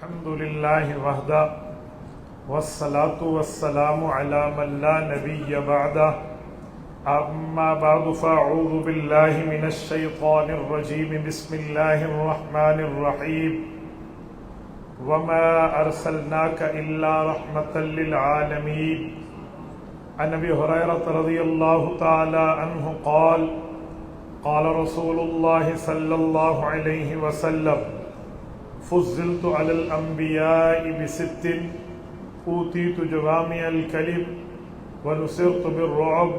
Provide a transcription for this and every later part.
الحمد لله وحده والصلاة والسلام على من لا نبي بعده أما بعد فأعوذ بالله من الشيطان الرجيم بسم الله الرحمن الرحيم وما أرسلناك إلا رحمة للعالمين عن أبي هريرة رضي الله تعالى عنه قال قال رسول الله صلى الله عليه وسلم فضلت على الأنبياء بست أوتيت جوامع الكلم ونصرت بالرعب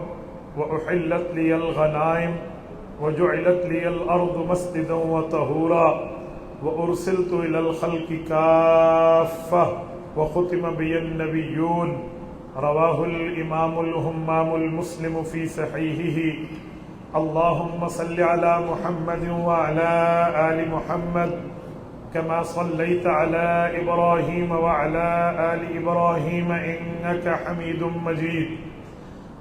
وأحلت لي الغنائم وجعلت لي الأرض مسجدا وطهورا وأرسلت إلى الخلق كافة وختم بي النبيون رواه الإمام الهمام المسلم في صحيحه اللهم صل على محمد وعلى آل محمد كما صليت على إبراهيم وعلى آل إبراهيم إنك حميد مجيد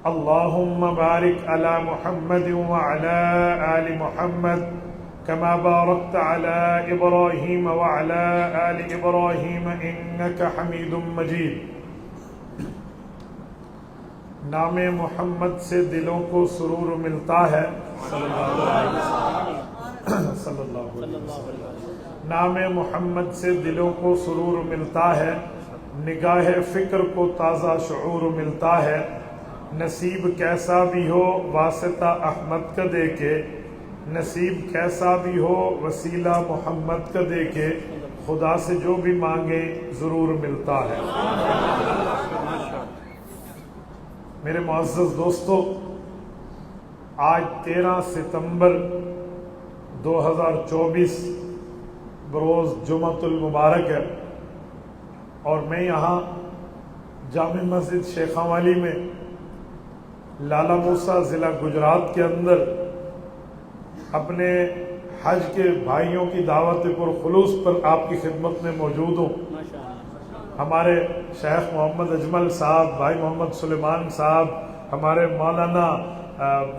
اللهم بارك على محمد وعلى آل محمد كما باركت على إبراهيم وعلى آل إبراهيم إنك حميد مجيد نام محمد سے دلوں کو سرور ملتا ہے صلی اللہ علیہ وسلم نام محمد سے دلوں کو سرور ملتا ہے نگاہ فکر کو تازہ شعور ملتا ہے نصیب کیسا بھی ہو واسطہ احمد کا دیکھے نصیب کیسا بھی ہو وسیلہ محمد کا دیکھے خدا سے جو بھی مانگے ضرور ملتا ہے میرے معزز دوستو آج 13 ستمبر 2024 بروز جمعۃ المبارک ہے اور میں یہاں جامع مسجد شیخاں والی میں لالا موسیٰ ضلع گجرات کے اندر اپنے حج کے بھائیوں کی دعوت پرخلوص پر آپ کی خدمت میں موجود ہوں ہمارے شیخ محمد اجمل صاحب بھائی محمد سلیمان صاحب ہمارے مولانا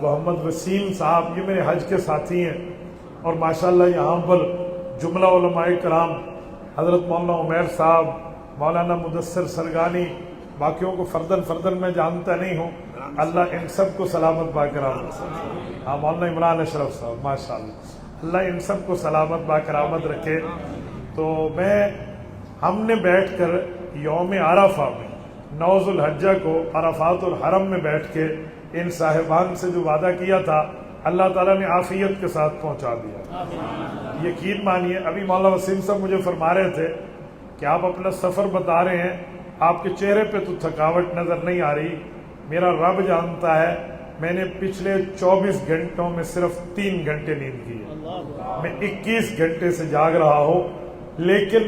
محمد وسیم صاحب یہ میرے حج کے ساتھی ہیں اور ماشاءاللہ یہاں پر جملہ علماء کرام حضرت مولانا عمیر صاحب مولانا مدثر سرگانی باقیوں کو فردن میں جانتا نہیں ہوں اللہ ان سب کو سلامت باکرامت ہاں مولانا عمران اشرف صاحب ماشاءاللہ اللہ ان سب کو سلامت باکرامت رکھے تو ہم نے بیٹھ کر یوم عرفہ میں 9 ذو الحجہ کو عرفات الحرم میں بیٹھ کے ان صاحبان سے جو وعدہ کیا تھا اللہ تعالیٰ نے عافیت کے ساتھ پہنچا دیا یقین مانیے ابھی مولانا وسیم صاحب مجھے فرما رہے تھے کہ آپ اپنا سفر بتا رہے ہیں آپ کے چہرے پہ تو تھکاوٹ نظر نہیں آ رہی میرا رب جانتا ہے میں نے پچھلے 24 گھنٹوں میں صرف 3 گھنٹے نیند کی ہے میں 21 گھنٹے سے جاگ رہا ہوں لیکن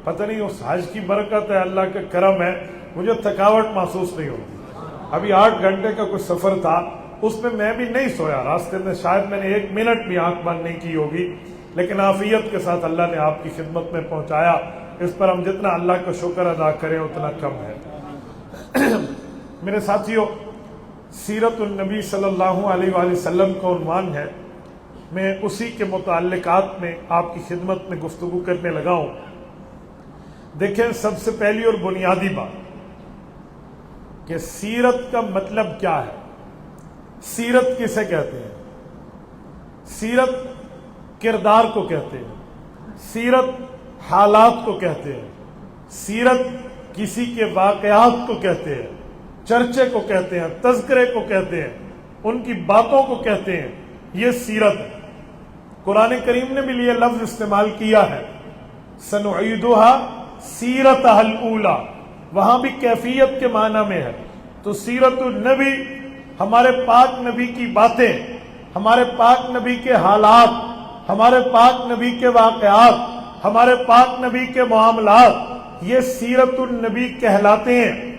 پتہ نہیں اس حج کی برکت ہے اللہ کا کرم ہے مجھے تھکاوٹ محسوس نہیں ہوتی ابھی 8 گھنٹے کا کوئی سفر تھا اس میں بھی نہیں سویا راستے میں شاید میں نے 1 منٹ بھی آنکھ بند نہیں کی ہوگی لیکن عافیت کے ساتھ اللہ نے آپ کی خدمت میں پہنچایا اس پر ہم جتنا اللہ کا شکر ادا کریں اتنا کم ہے میرے ساتھیوں سیرت النبی صلی اللہ علیہ وآلہ وسلم کا عنوان ہے میں اسی کے متعلقات میں آپ کی خدمت میں گفتگو کرنے لگا ہوں دیکھیں سب سے پہلی اور بنیادی بات کہ سیرت کا مطلب کیا ہے سیرت کسے کہتے ہیں سیرت کردار کو کہتے ہیں سیرت حالات کو کہتے ہیں سیرت کسی کے واقعات کو کہتے ہیں چرچے کو کہتے ہیں تذکرے کو کہتے ہیں ان کی باتوں کو کہتے ہیں یہ سیرت ہے قرآن کریم نے بھی یہ لفظ استعمال کیا ہے سنعیدها سیرتها الاولی وہاں بھی کیفیت کے معنی میں ہے تو سیرت النبی ہمارے پاک نبی کی باتیں ہمارے پاک نبی کے حالات ہمارے پاک نبی کے واقعات ہمارے پاک نبی کے معاملات یہ سیرت النبی کہلاتے ہیں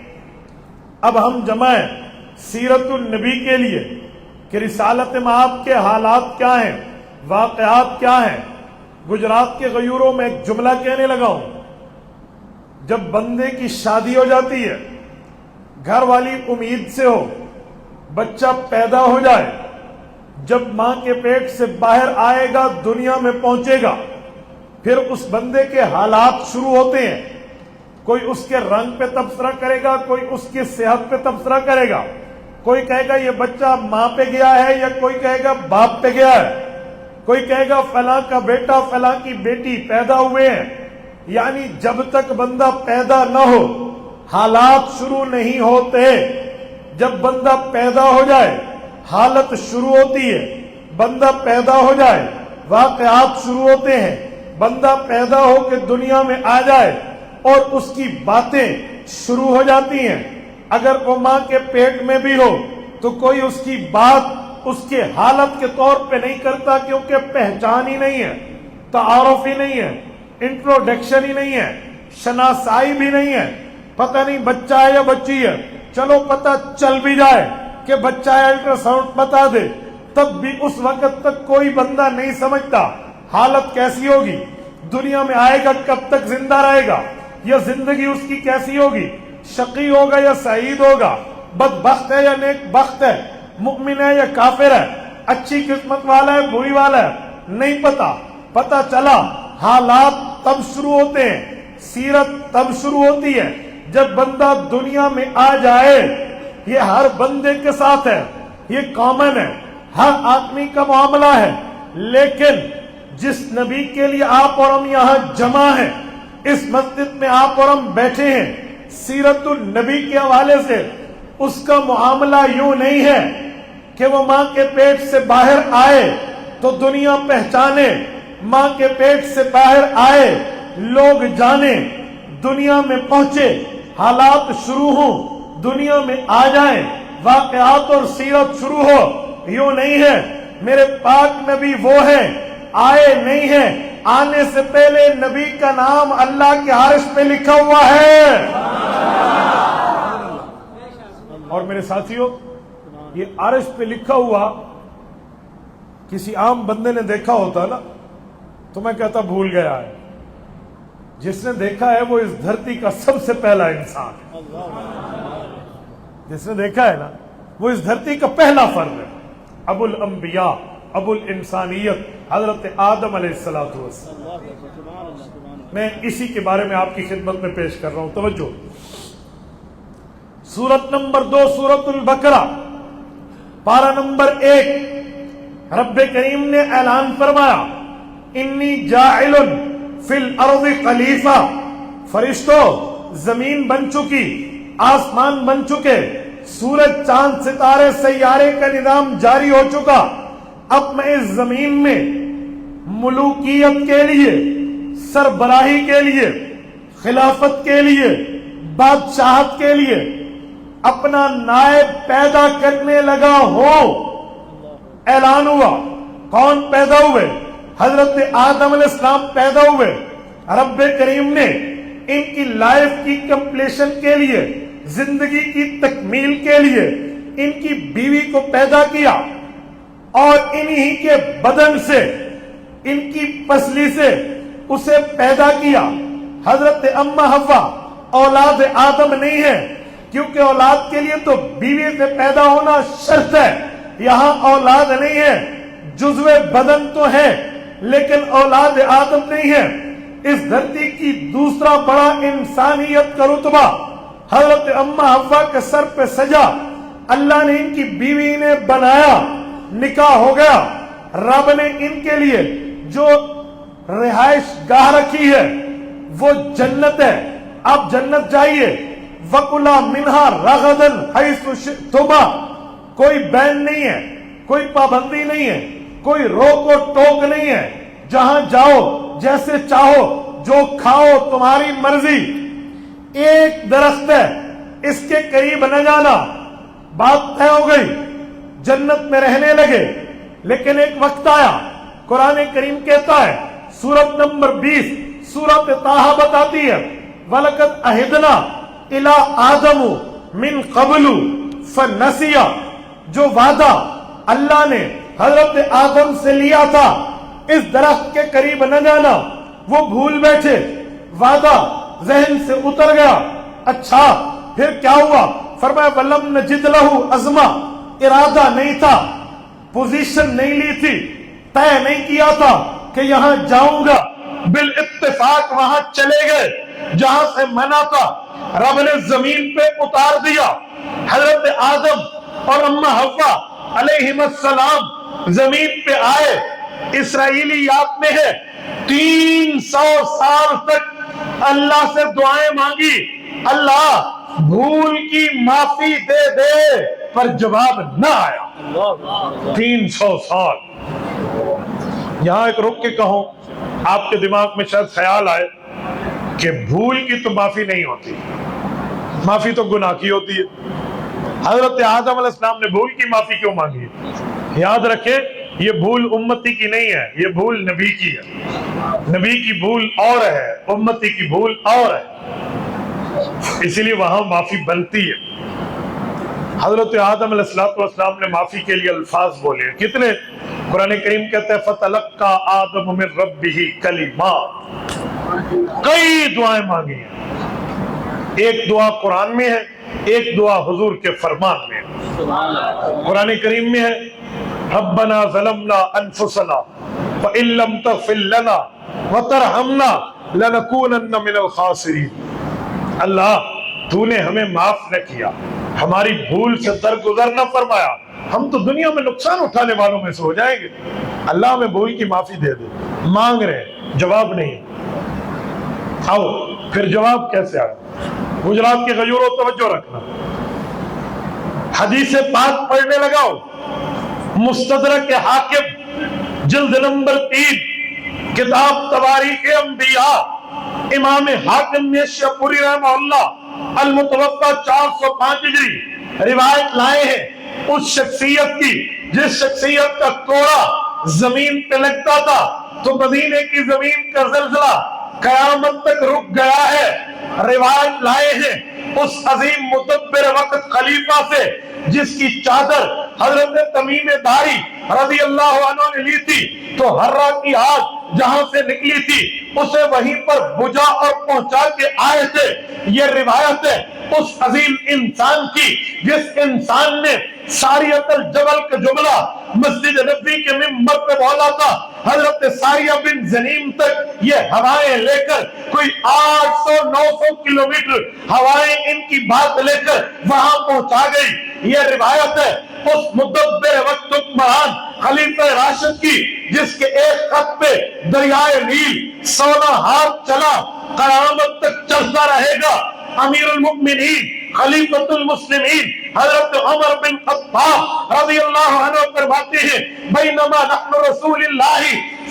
اب ہم جمع ہیں سیرت النبی کے لیے کہ رسالت مآب کے حالات کیا ہیں واقعات کیا ہیں گجرات کے غیوروں میں ایک جملہ کہنے لگا ہوں جب بندے کی شادی ہو جاتی ہے گھر والی امید سے ہو بچہ پیدا ہو جائے جب ماں کے پیٹ سے باہر آئے گا دنیا میں پہنچے گا پھر اس بندے کے حالات شروع ہوتے ہیں. کوئی اس کے رنگ پہ تبصرہ کرے گا, کوئی اس کی صحت پہ تبصرہ کرے گا, کوئی کہے گا یہ بچہ ماں پہ گیا ہے, یا کوئی کہے گا باپ پہ گیا ہے, کوئی کہے گا فلاں کا بیٹا فلاں کی بیٹی پیدا ہوئے ہیں. یعنی جب تک بندہ پیدا نہ ہو حالات شروع نہیں ہوتے. جب بندہ پیدا ہو جائے حالت شروع ہوتی ہے. بندہ پیدا ہو جائے واقعات شروع ہوتے ہیں. بندہ پیدا ہو کے دنیا میں آ جائے اور اس کی باتیں شروع ہو جاتی ہیں. اگر وہ ماں کے پیٹ میں بھی ہو تو کوئی اس کی بات اس کے حالت کے طور پہ نہیں کرتا, کیونکہ پہچان ہی نہیں ہے, تعارف ہی نہیں ہے, انٹروڈکشن ہی نہیں ہے, شناسائی بھی نہیں ہے. پتہ نہیں بچہ ہے یا بچی ہے, چلو پتہ چل بھی جائے کہ بچہ ہے, الٹرا ساؤنڈ بتا دے, تب بھی اس وقت تک کوئی بندہ نہیں سمجھتا حالت کیسی ہوگی, دنیا میں آئے گا کب تک زندہ رہے گا, یا زندگی اس کی کیسی ہوگی, شقی ہوگا یا سعید ہوگا, بدبخت ہے یا نیک بخت ہے, مؤمن ہے یا کافر ہے, اچھی قسمت والا ہے بری والا ہے, نہیں پتا. پتا چلا حالات تب شروع ہوتے ہیں, سیرت تب شروع ہوتی ہے جب بندہ دنیا میں آ جائے. یہ ہر بندے کے ساتھ ہے, یہ کامن ہے, ہر آدمی کا معاملہ ہے. لیکن جس نبی کے لیے آپ اور ہم یہاں جمع ہیں, اس مسجد میں آپ اور ہم بیٹھے ہیں, سیرت النبی کے حوالے سے اس کا معاملہ یوں نہیں ہے کہ وہ ماں کے پیٹ سے باہر آئے تو دنیا پہچانے, ماں کے پیٹ سے باہر آئے لوگ جانے, دنیا میں پہنچے حالات شروع ہوں, دنیا میں آ جائیں واقعات اور سیرت شروع ہو. یوں نہیں ہے. میرے پاک نبی وہ ہیں, آئے نہیں ہیں, آنے سے پہلے نبی کا نام اللہ کے عرش پہ لکھا ہوا ہے. اور میرے ساتھیوں, یہ عرش پہ لکھا ہوا کسی عام بندے نے دیکھا ہوتا نا تو میں کہتا بھول گیا ہے. جس نے دیکھا ہے وہ اس دھرتی کا سب سے پہلا انسان ہے. جس نے دیکھا ہے نا وہ اس دھرتی کا پہلا فرد ہے. ابو الانبیاء, ابو الانسانیت, حضرت آدم علیہ السلام. میں اسی کے بارے میں آپ کی خدمت میں پیش کر رہا ہوں. توجہ. سورت نمبر 2 سورت البقرہ, پارہ نمبر 1. رب کریم نے اعلان فرمایا انی جاعل فی الارض خلیفہ. فرشتوں, زمین بن چکی, آسمان بن چکے, سورج چاند ستارے سیارے کا نظام جاری ہو چکا. اب میں اس زمین میں ملوکیت کے لیے, سربراہی کے لیے, خلافت کے لیے, بادشاہت کے لیے اپنا نائب پیدا کرنے لگا ہوں. اعلان ہوا. کون پیدا ہوئے؟ حضرت آدم علیہ السلام پیدا ہوئے. رب کریم نے ان کی لائف کی کمپلیشن کے لیے, زندگی کی تکمیل کے لیے ان کی بیوی کو پیدا کیا, اور انہی کے بدن سے, ان کی پسلی سے اسے پیدا کیا. حضرت اما حوا اولاد آدم نہیں ہے, کیونکہ اولاد کے لیے تو بیوی سے پیدا ہونا شرط ہے. یہاں اولاد نہیں ہے, جزو بدن تو ہے لیکن اولاد آدم نہیں ہے. اس دھرتی کی دوسرا بڑا انسانیت کا رتبہ حضرت اما حوا کے سر پہ سجا. اللہ نے ان کی بیوی نے بنایا, نکاح ہو گیا. رب نے ان کے لیے جو رہائش گاہ رکھی ہے وہ جنت ہے. آپ جنت جائیے. وَكُلَا مِنْهَا رَغَدًا حَيْثُ شِئْتُمَا. کوئی بین نہیں ہے, کوئی پابندی نہیں ہے, کوئی روک و ٹوک نہیں ہے. جہاں جاؤ جیسے چاہو جو کھاؤ تمہاری مرضی. ایک درخت ہے, اس کے قریب نہ جانا. بات طے ہو گئی, جنت میں رہنے لگے. لیکن ایک وقت آیا, قرآن کریم کہتا ہے سورت نمبر 20 سورت طٰہٰ بتاتی ہے وَلَقَدْ عَهِدْنَا إِلَىٰ آدَمُ مِنْ قَبْلُ فَنَسِيَ. جو وعدہ اللہ نے حضرت آدم سے لیا تھا اس درخت کے قریب نہ جانا, وہ بھول بیٹھے. وعدہ ذہن سے اتر گیا. اچھا پھر کیا ہوا؟ فرمایا وَلَمْ نَجِدْ لَهُ عَزْمًا. ارادہ نہیں تھا, پوزیشن نہیں لی تھی, طے نہیں کیا تھا کہ یہاں جاؤں گا. بالاتفاق وہاں چلے گئے جہاں سے منع تھا، رب نے زمین پہ اتار دیا۔ حضرت آدم اور اماں حوا علیہم السلام زمین پہ آئے۔ اسرائیلیات میں ہے 300 سال تک اللہ سے دعائیں مانگی، اللہ بھول کی معافی دے دے، پر جواب نہ آیا۔ 300 سال۔ یہاں ایک رک کے کہوں، آپ کے دماغ میں شاید خیال آئے کہ بھول کی تو معافی نہیں ہوتی، معافی تو گناہ کی ہوتی ہے۔ حضرت آدم علیہ السلام نے بھول کی معافی کیوں مانگی؟ یاد رکھیں، یہ بھول امتی کی نہیں ہے، یہ بھول نبی کی ہے۔ نبی کی بھول اور ہے، امتی کی بھول اور ہے، اسی لیے وہاں معافی بنتی ہے۔ حضرت آدم علیہ السلام نے معافی کے لیے الفاظ بولے، کتنے؟ قرآن کریم کہتے ہیں فَتَلَقَّى آدَمُ مِن رَبِّهِ كَلِمَاتٍ، کئی دعائیں مانگی ہیں۔ ایک دعا قرآن میں ہے، ایک دعا حضور کے فرمان میں ہے۔ قرآن کریم میں ہے ربنا ظلمنا انفسنا فإن لم تغفر لنا وترحمنا لنكونن من الخاسرین۔ اللہ تو نے ہمیں معاف نہ کیا، ہماری بھول سے درگزر نہ فرمایا، ہم تو دنیا میں نقصان اٹھانے والوں میں سے ہو جائیں گے۔ اللہ ہمیں بھول کی معافی دے دے۔ مانگ رہے ہیں، جواب نہیں۔ آؤ پھر جواب کیسے آئے؟ گجرات کے غیوروں توجہ رکھنا، حدیث پاک پڑھنے لگاؤ۔ مستدرک حاکم جلد نمبر 3 کتاب تواریخ انبیاء، امام حاکم نے شیپوری رحمہ اللہ المتوفہ 405 ہجری روایت لائے ہیں اس شخصیت کی جس شخصیت کا کوڑا زمین پہ لگتا تھا تو مدینے کی زمین کا زلزلہ قیامت تک رک گیا ہے۔ روایت لائے ہیں اس عظیم مدبر وقت خلیفہ سے جس کی چادر حضرت تمیم داری رضی اللہ عنہ نے لی تھی تو ہررا کی آگ جہاں سے نکلی تھی اسے وہیں پر بجھا اور پہنچا کے آئے تھے۔ یہ روایت ہے اس عظیم انسان کی جس انسان نے ساریت الجبل کا جملہ مسجد نبی کے منبر پہ بولا تھا۔ حضرت ساریہ بن زنیم تک یہ ہوائیں لے کر کوئی 800-900 کلومیٹر ہوائیں ان کی بات لے کر وہاں پہنچا گئی۔ یہ روایت ہے اس مدبر وقت حکمران خلیفہ راشد کی جس کے ایک خط پہ دریائے نیل سونا ہاتھ چلا، قیامت تک چلتا رہے گا۔ امیر المؤمنین خلیفۃ المسلمین حضرت عمر بن خطاب رضی اللہ عنہ فرماتے ہیں بینما نحن رسول اللہ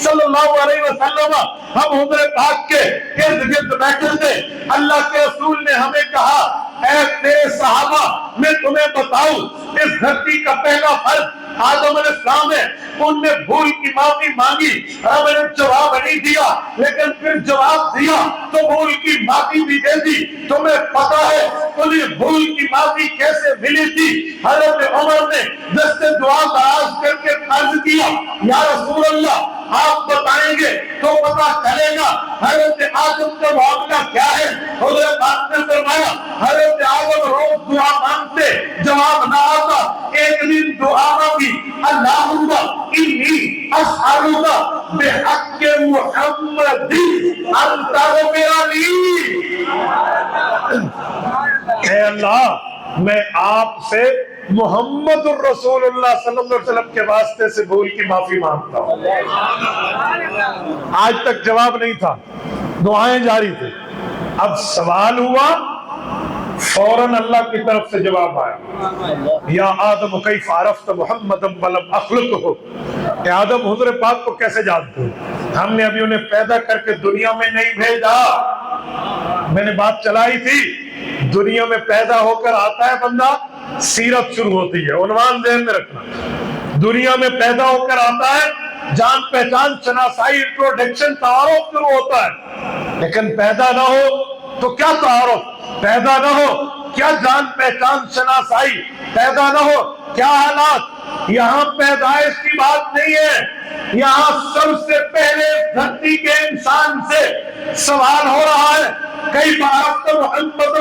صلی اللہ علیہ وسلم، ہم حضور پاک کے ارد گرد بیٹھے تھے، اللہ کے رسول نے ہمیں کہا اے تیرے صحابہ میں تمہیں بتاؤں اس دھرتی کا پہلا فرد آدم علیہ السلام ہے، ان نے بھول کی معافی مانگی، رب نے جواب نہیں دیا لیکن پھر جواب دیا تو بھول کی معافی بھی دے دی۔ تمہیں پتا ہے انہیں بھول کی معافی کیسے ملی تھی؟ حضرت عمر نے دست دعا دراز کر کے عرض کیا یا رسول اللہ آپ بتائیں گے تو پتا چلے گا حضرت آدم کا معاملہ کیا ہے۔ حضرت پاک نے فرمایا حضرت آدم روز دعا مانگتے، جواب نہ آتا، ایک دن دعا مانگی اللہم انی اسألک بحق محمد ان تغفر لی، اے اللہ میں آپ سے محمد الرسول اللہ صلی اللہ علیہ وسلم کے واسطے سے بھول کی معافی مانگتا ہوں۔ آج تک جواب نہیں تھا، دعائیں جاری تھی، اب سوال ہوا، فوراً اللہ کی طرف سے جواب آیا یا آدم کیف عرفت محمد ولم اخلقہ، کہ آدم حضور پاک کو کیسے جانتے ہو؟ ہم نے ابھی انہیں پیدا کر کے دنیا میں نہیں بھیجا۔ میں نے بات چلائی تھی دنیا میں پیدا ہو کر آتا ہے بندہ، سیرت شروع ہوتی ہے، عنوان ذہن میں رکھنا، دنیا میں پیدا ہو کر آتا ہے، جان پہچان شناسائی انٹروڈکشن تعارف شروع ہوتا ہے، لیکن پیدا نہ ہو تو کیا تعارف، پیدا نہ ہو کیا جان پہچان شناسائی، پیدا نہ ہو کیا حالات، یہاں پیدائش کی بات نہیں ہے، یہاں سب سے پہلے دھرتی کے انسان سے سوال ہو رہا ہے، کئی بار محمد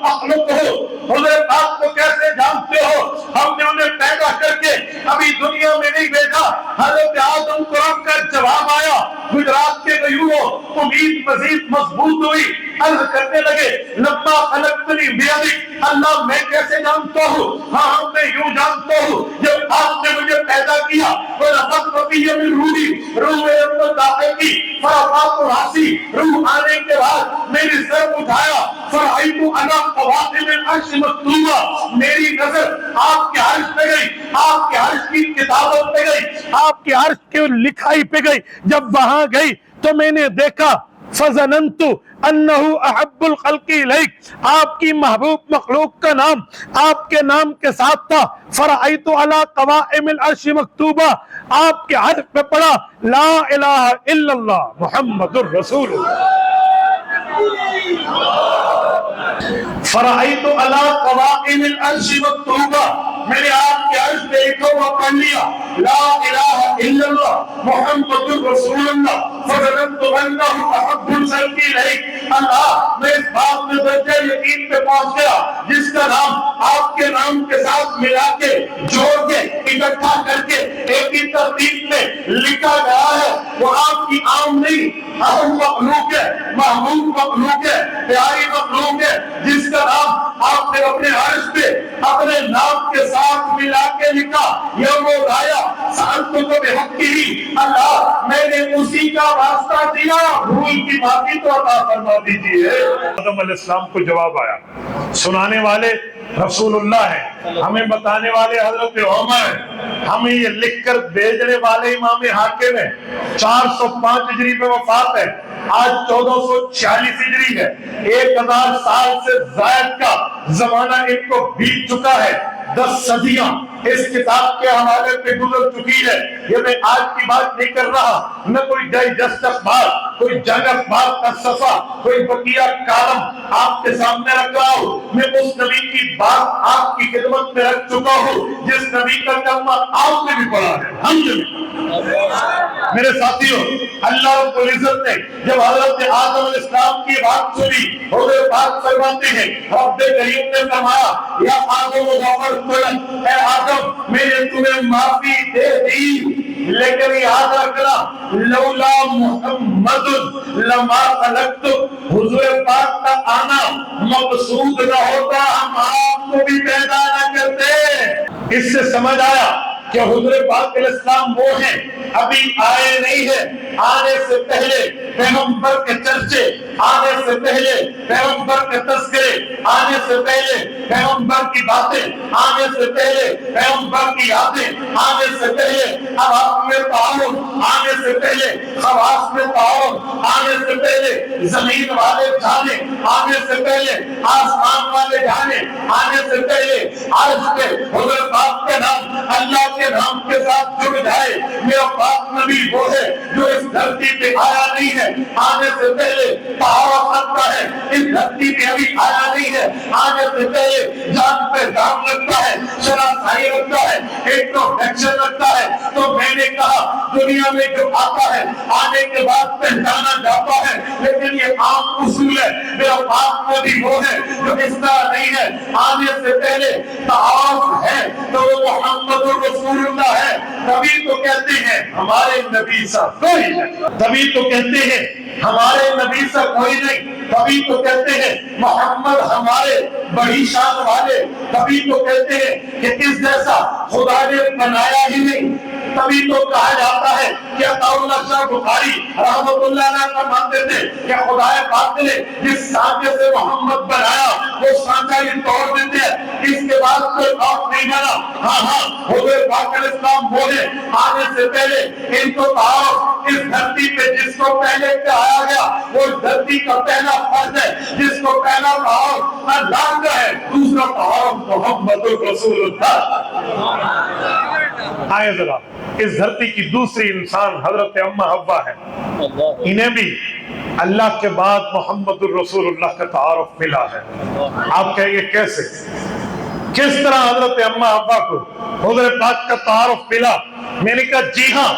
اخلق ہو، حضرت آپ کو کیسے جانتے ہو؟ ہم نے انہیں پیدا کر کے ابھی دنیا میں نہیں بھیجا۔ حضرت آدم کو رکھ کر جواب آیا، گجرات کے غیوروں امید مزید مضبوط ہوئی، عرض کرنے لگے لما خلقتنی بیدک، اللہ میں کیسے جانتا ہوں؟ ہاں میں یوں جانتا ہوں جب آپ نے مجھے پیدا کیا وَنَفَخْتُ فِيهِ مِنْ رُوحِي، روح میرے اندر داخل کی، فَرَفَعْتُ رَأْسِي، روح آنے کے بعد میری سر اٹھایا، فَرَأَيْتُ عَلَى قَوَائِمِ الْعَرْشِ مَكْتُوبًا، میری نظر آپ کے عرش پہ گئی، آپ کے عرش کی کتابت پہ گئی، آپ کے عرش کی لکھائی پہ گئی۔ جب وہاں گئی تو میں نے دیکھا فَظَنَنْتُ أَنَّهُ أَحَبُّ الْخَلْقِ إِلَيْكَ، آپ کی محبوب مخلوق کا نام آپ کے نام کے ساتھ تھا۔ فَرَأَيْتُ عَلَى قَوَائِمِ الْعَرْشِ مَكْتُوبًا، آپ کے عرش پہ پڑھا لا الہ الا اللہ محمد الرسول اللہ۔ فرأيت على قوائم العرش مكتوبا، میں نے آپ کے عرش پہ لکھا ہوا پڑھ لیا لا الہ الا اللہ محمد الرسول اللہ، فظننت انه احب الخلق اليك، اللہ میں اس بات میں درجہ یقین پہ پہنچ گیا جس کا نام آپ کے نام کے ساتھ ملا کے جوڑ کے اکٹھا کر کے ایک ہی ترتیب میں لکھا گیا ہے، وہ آپ کی عام نہیں اہم مخلوق ہے، محبوب مخلوق ہے، پیاری مخلوق ہے، جس کا نام آپ نے اپنے عرش پہ اپنے نام کے ساتھ ملا کے لکھا یوم رایا سالتوں کو بے حق کی، اللہ میں نے اسی کا واسطہ دیا، بھول کی معافی تو عطا فرما دیجیے۔ آدم علیہ السلام کو جواب آیا، سنانے والے رسول اللہ ہیں، ہمیں بتانے والے حضرت عمر ہیں، ہمیں یہ لکھ کر بھیجنے والے امام حاکم ہیں۔ 405 ہجری میں وفات ہے، آج 1446 ہجری ہے، 1000 سال سے زائد کا زمانہ ان کو بیت چکا ہے، 10 صدیاں اس کتاب کے حوالے پہ گزر چکی ہے۔ یہ میں آج کی بات نہیں کر رہا، نہ کوئی ڈائجسٹ اخبار، کوئی جنگ اخبار کا صفحہ، کوئی بقیہ کالم آپ کے سامنے رکھ رہا ہوں، میں اس نبی کی بات آپ کی خدمت میں رکھ چکا ہوں جس نبی کا کلمہ آپ نے بھی پڑھا ہے، ہم نے بھی۔ میرے ساتھیوں، اللہ رب العزت نے جب حضرت آدم علیہ السلام کی بات سنی، حضرت بات فرماتے ہیں رب کریم نے فرمایا یا آدم غفرت لک، اے آدم میں نے تمہیں معافی دے دی، لیکن یاد رکھنا لولا محمد لما خلقت، حضور پاک کا آنا مقصود نہ ہوتا ہم آپ کو بھی پیدا نہ کرتے۔ اس سے سمجھ آیا کہ حضور پاک علیہ السلام وہ ہیں، ابھی آئے نہیں ہیں، آنے سے پہلے پیغمبر کے چرچے، آنے سے پہلے پیغمبر کے تذکرے، آنے سے پہلے پیغمبر کی باتیں، آنے سے پہلے پیغمبر کی یادیں، آنے سے پہلے عوام میں تعاون، آنے سے پہلے خواص میں تعاون، آنے سے پہلے زمین والے جانے، آنے سے پہلے آسمان والے جانے، آنے سے پہلے عرش پہ حضور پاک کے نام اللہ کے نام کے ساتھ جڑ جائے۔ میرا پاک نبی وہ ہے جو اس دھرتی پہ آیا نہیں ہے، آنے سے پہلے تعارف رکھتا ہے، اس دھرتی پہ ابھی آیا نہیں ہے، آنے سے پہلے جان پہ جان رکھتا ہے، شناسائی رکھتا ہے، انٹروڈکشن رکھتا ہے۔ تو میں نے کہا دنیا میں جو آتا ہے آنے کے بعد پہچانا جاتا ہے، لیکن یہ عام اصول ہے۔ میرا پاک نبی وہ ہے جو اس طرح نہیں ہے، آنے سے پہلے تعارف ہے تو وہ محمد رسول اللہ ہے۔ تبھی تو کہتے ہیں ہمارے نبی سا کوئی نہیں، تبھی تو کہتے ہیں ہمارے نبی سا کوئی نہیں، تبھی تو کہتے ہیں محمد ہمارے بڑی شان والے، تبھی تو کہتے ہیں کہ اس جیسا خدا نے بنایا ہی نہیں، تبھی تو کہا جاتا ہے کہ عطاء شاہ بخاری رحمت اللہ علیہ فرماتے تھے کہ خدا پاک نے جس سانچے سے محمد بنایا وہ سانچہ ہی توڑ دیتے ہیں، اس کے بعد کوئی اور نہیں بنا۔ ہاں حضور پاک علیہ السلام بولے آنے سے پہلے ان کو تعارف، اس دھرتی پہ جس کو پہلے کہا گیا وہ دھرتی کا پہلا فرد ہے، جس کو پہلا تعارف اللہ کا ہے، دوسرا تعارف محمد رسول اللہ۔ آئے ذرا اس دھرتی کی دوسری انسان حضرت اماں حوا ہے، انہیں بھی اللہ کے بعد محمد الرسول اللہ کا تعارف ملا ہے۔ آپ کہیں گے کیسے؟ کس طرح حضرت اما ابا کو حضرت پاک کا تعارف ملا؟ میں نے کہا جی ہاں،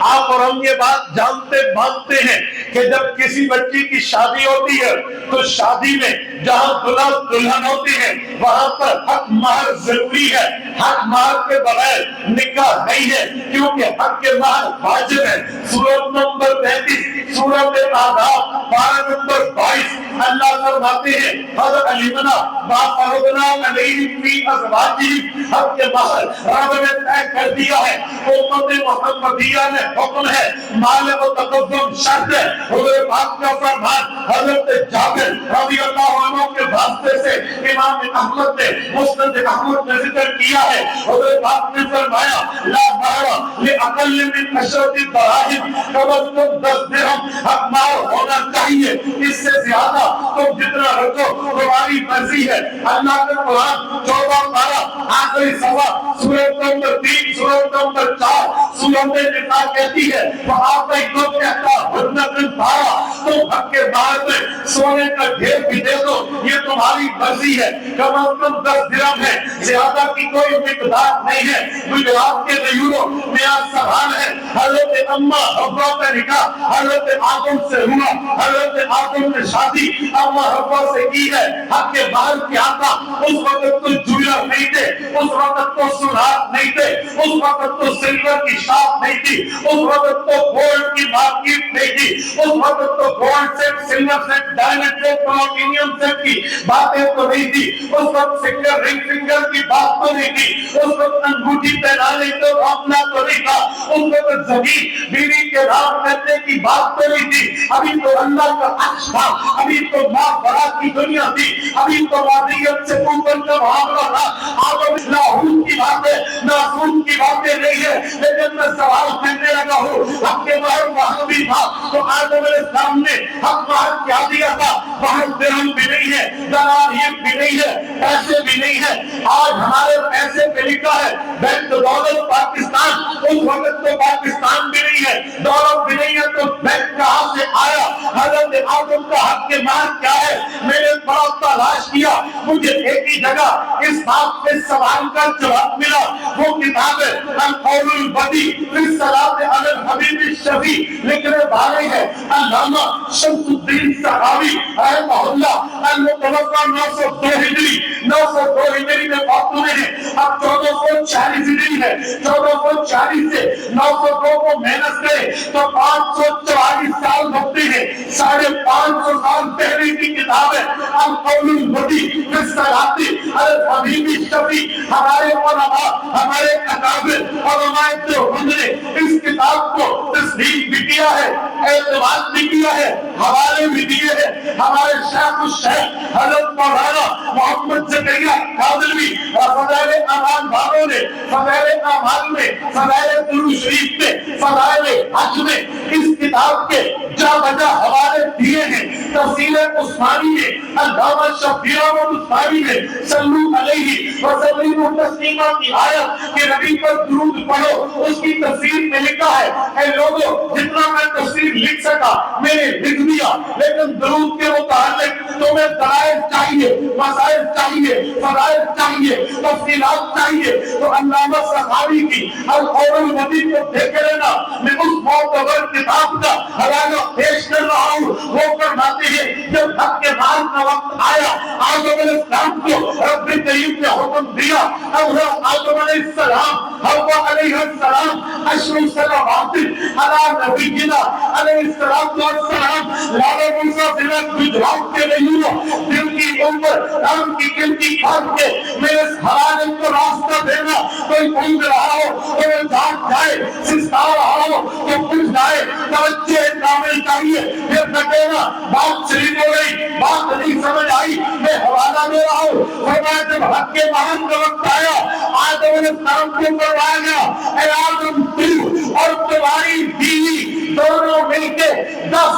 آپ اور ہم یہ بات جانتے مانتے ہیں کہ جب کسی بچی کی شادی ہوتی ہے تو شادی میں جہاں دلہا دلہن ہوتی ہے وہاں پر حق مہر ضروری ہے. حق مہر کے بغیر نکاح نہیں ہے، کیونکہ حق کے مہر واجب ہے. سورۃ نمبر 33 سورۃ اعراف پارہ نمبر 22 اللہ فرماتے ہیں حضرت علیمنا ما فرضنا علیہم فی ازواجہم، حق کے مہر رب نے طے کر دیا ہے. امت محمدیہ میں حکم ہے، مال و تقدم شرط ہے. حضور پاک کا فرمان حضرت جابر رضی اللہ عنہ کے واسطے سے امام احمد نے مسند احمد میں ذکر کیا ہے. حضور پاک نے فرمایا لا مہر لاقل من 10 دراہم، کم از کم 10 درہم حق مہر ہونا چاہیے. اس سے زیادہ تم جتنا رکھو تمہاری مرضی ہے. اللہ کا قرآن 14 پارہ آخری صفحہ سورۃ نمبر 3 سورۃ نمبر 4 سورۃ نساء کہتی ہے وہاں پہ تو کہتا حدن پارا تو حق کے بعد میں سونے کا ڈھیر بھی دے دو، یہ تمہاری مرضی ہے. کم از کم 10 درہم ہے، زیادہ کی کوئی مقدار نہیں ہے. گجرات کے نیورو نیا سوال ہے. حضرت اما حوا کا نکاح حضرت آدم سے ہوا، حضرت آدم نے شادی اما حوا سے کی ہے. حق کے بعد کیا تھا؟ اس وقت تو جویا نہیں تھے، اس وقت تو سنات نہیں تھے، اس وقت تو سلور کی شاپ نہیں تھی، اس وقت تو گولڈ کی مارکیٹ نہیں تھی، اس وقت تو gold set silver set diamond set platinum set کی باتیں تو نہیں تھی، اس وقت فنگر رنگ فنگر کی بات تو نہیں تھی، اس وقت انگوٹھی پہنانے تو روکنا تو نہیں تھا، اس وقت زمین بیوی کے نام کرنے کی بات تو نہیں تھی. ابھی تو اللہ کا عرش تھا، ابھی تو ماں برات کی دنیا تھی، ابھی تو مادیت سے اوپر کا معاملہ تھا. آدم لاہور کی باتیں ناسون کی باتیں نہیں ہے. لیکن میں سوال کرنے لگا ہوں حق کے مہر وہاں بھی تھا تو آدم علیہ السلام نے حق مہر کیا دیا تھا؟ وہاں درہم بھی نہیں ہے، دراہیم بھی نہیں ہے، پیسے بھی نہیں ہے. آج ہمارے پیسے پہ لکھا ہے بینک دولت پاکستان، اس وقت تو پاکستان بھی نہیں ہے، دولت بھی نہیں ہے، تو بینک کہاں سے آیا؟ حضرت آدم کا حق کے مہر کیا ہے؟ میں نے بڑا تلاش کیا، مجھے ایک ہی جگہ اس بات پہ سوال کا جواب ملا. وہ کتاب ہے القول البدیع فی الصلاۃ علی الحبیب الشفیع، لکھنے والے ہیں علامہ شمس الدین سخاوی رحمہ اللہ، المتوفى 902 ہجری 902 ہجری میں فوت ہوئے ہیں. اب 1440 ہجری ہے، 1440 سے 902 کو محنت کرے تو 544 سال بنتے ہیں. 550 سال پہلے کی کتاب ہے القول البدیع فی الصلاۃ علی الحبیب الشفیع. ہمارے علماء ہمارے اکابر علماء دیوبند نے اس کتاب کو تصدیق بھی کیا ہے، اعتماد بھی کیا ہے، حوالے بھی دیے ہیں. ہمارے شیخ الشیخ حضرت مولانا محمد زکریا قادری فضائل اعمال والوں نے فضائل اعمال میں فضائل درود شریف میں فضائل حج میں اس کتاب کے جا بجا حوالے دیے ہیں. تفسیر عثمانی میں علامہ شفیع احمد عثمانی نے صلو علیہ وسلم تسلیما کی آیت کہ نبی پر درود پڑھو، اس کی تفسیر میں لکھا ہے اے لوگوں جتنا میں تفسیر لکھ سکا میں نے لکھ دیا، لیکن درود کے متعلق تمہیں دلائل چاہیے، مسائل چاہیے، فرائض چاہیے، تفصیلات چاہیے. تو علامہ سخاوی کی القول البدیع کو دیکھ لینا. میں اس معتبر کتاب کا حوالہ پیش کر رہا ہوں. وہ فرماتے ہیں جب حق کے بعد کا وقت آیا آدم علیہ السلام کو رب کریم نے حکم دیا اب آدم علیہ السلام حوا علیہ السلام اشرف صلوات علی نبینا علیہ السلام لالا موسیٰ ضلع گجرات کے نیورو دل کی عمر رام کی گنتی کھان کے میں اس حوالے کو راستہ دینا. کوئی گھوم رہا ہو کوئی جھاگ جائے سستا رہا ہو تو پھر جائے توجہ کامل چاہیے. پھر نکینا بات شریف ہو گئی، بات نہیں سمجھ آئی، میں حوالہ دے رہا ہوں. فرمایا جب حق کے مہر کا وقت آیا آدم علیہ السلام کو فرمایا گیا اے آدم تو اور تمہاری بیوی دونوں مل کے 10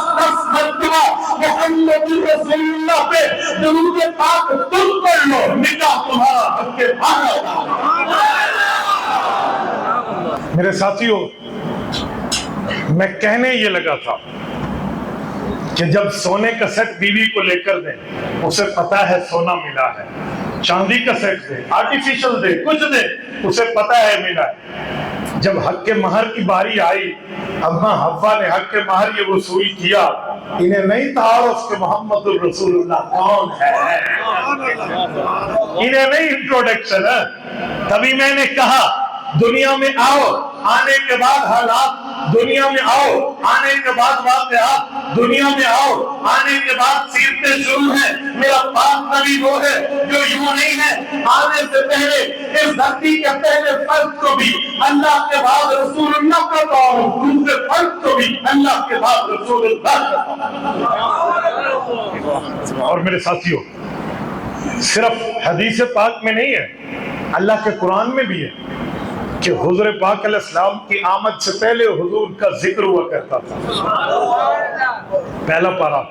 مرتبہ محمد رسول اللہ پہ درود پاک تم پڑھ لو، نکاح تمہارا حق کے مہر. میرے ساتھیوں، میں کہنے یہ لگا تھا کہ جب سونے کا سیٹ بیوی کو لے کر دیں، اسے پتا ہے سونا ملا ہے، چاندی کا سیٹ دے، آرٹیفیشل دے، کچھ دے، اسے پتا ہے ملا ہے۔ جب حق کے مہر کی باری آئی، اما حوا نے حق کے مہر یہ وصول کیا، انہیں نہیں تعارف کہ محمد الرسول اللہ کون ہے، انہیں نہیں انٹروڈکشن ہے۔ تبھی میں نے کہا دنیا میں آؤ، آنے کے بعد حالات، دنیا میں آؤ، آنے کے بعد واقعات، دنیا میں آؤ، آنے کے بعد سیرتیں شروع ہیں۔ میرا پاک نبی وہ ہے جو یوں نہیں ہے، آنے سے پہلے اس دھرتی کے پہلے فرد کو بھی اللہ کے بعد رسول اللہ کا تعارف، دوسرے فرد کو بھی اللہ کے بعد رسول اللہ کا تعارف۔ اور میرے ساتھیوں، صرف حدیث پاک میں نہیں ہے، اللہ کے قرآن میں بھی ہے کہ حضور پاک علیہ السلام کی آمد سے پہلے حضور کا ذکر ہوا کرتا تھا۔ پہلا پارہ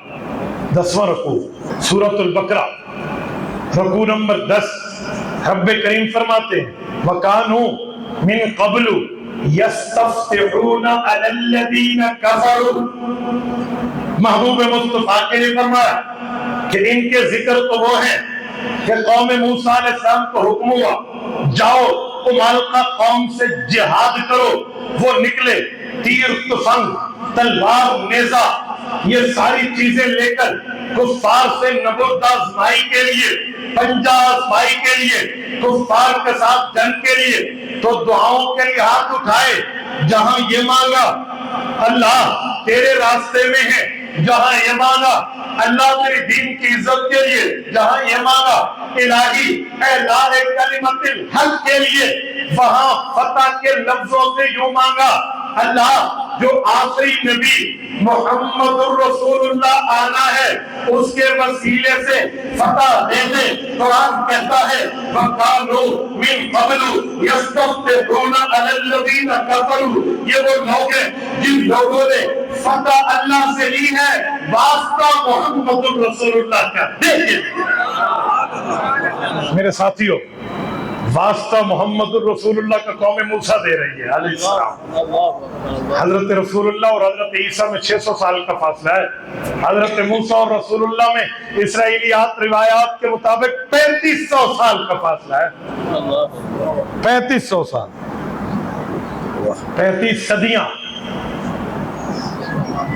10واں رکوع سورۃ البقرہ رکوع نمبر 10، رب کریم فرماتے ہیں وَكَانُوا مِن قَبْلُ يَسْتَفْتِحُونَ عَلَى الَّذِينَ كَفَرُوا۔ محبوب مصطفیٰ کے لیے فرمایا کہ ان کے ذکر تو وہ ہیں کہ قوم موسیٰ علیہ السلام کو حکم ہوا جاؤ مالکہ قوم سے جہاد کرو، وہ نکلے تیر تفنگ تلوار نیزہ یہ ساری چیزیں لے کر کفار سے نبرد آزمائی کے لیے، پنجہ آزمائی کے لیے، کفار کے ساتھ جنگ کے لیے، تو دعاؤں کے لیے ہاتھ اٹھائے، جہاں یہ مانگا اللہ تیرے راستے میں ہے، جہاں یہ مانگا اللہ تیری دین کی عزت کے لیے، جہاں یہ مانگا الہی اعلاء کلمت الحق کے لیے، وہاں فتح کے لفظوں سے یوں مانگا اللہ جو آخری نبی محمد الرسول اللہ آنا ہے اس کے وسیلے سے فتح دے دے۔ قرآن کہتا ہے وَقَالُوا مِن قَبْلُ يَسْتَفْتِحُونَ عَلَى الَّذِينَ كَفَرُوا، یہ وہ لوگ ہیں جن لوگوں نے فتح اللہ سے لی ہے، واسطہ محمد الرسول اللہ کا۔ دیکھیں میرے ساتھیوں، واسطہ محمد الرسول اللہ کا قوم موسیٰ دے رہی ہے علیہ السلام۔ حضرت رسول اللہ اور حضرت عیسیٰ میں 600 سال کا فاصلہ ہے۔ حضرت موسیٰ اور رسول اللہ میں اسرائیلیات روایات کے مطابق 3500 سال کا فاصلہ ہے۔ 3500 سال، 35 صدیاں،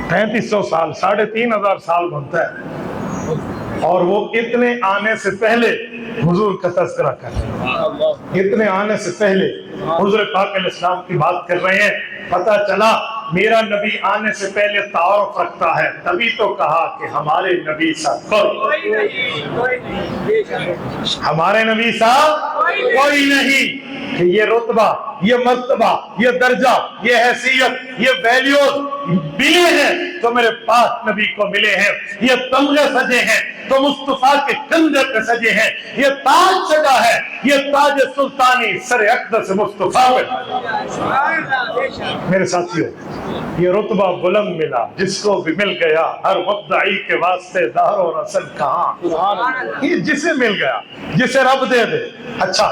3500 سال، 3500 سال بنتا ہے۔ اور وہ اتنے آنے سے پہلے حضور کا تذکرہ کر رہے ہیں، اتنے آنے سے پہلے حضور پاک علیہ السلام کی بات کر رہے ہیں۔ پتہ چلا میرا نبی آنے سے پہلے تعارف رکھتا ہے، تبھی تو کہا کہ ہمارے نبی صاحب ہمارے نبی صاحب کوئی نہیں، کہ یہ رتبہ، یہ مرتبہ، یہ درجہ، یہ حیثیت، یہ ویلیوز ملے ہیں تو میرے پاک نبی کو ملے ہیں، یہ تمغے سجے ہیں تو مصطفیٰ کے کندھے پہ سجے ہیں، یہ تاج سجا ہے، یہ تاج سلطانی سر اقدس مصطفیٰ پہ۔ میرے ساتھیوں، یہ رتبہ بلند ملا، جس کو بھی مل گیا ہر مدعی کے واسطے دار و رسل کہاں، یہ جسے مل گیا، جسے رب دے دے۔ اچھا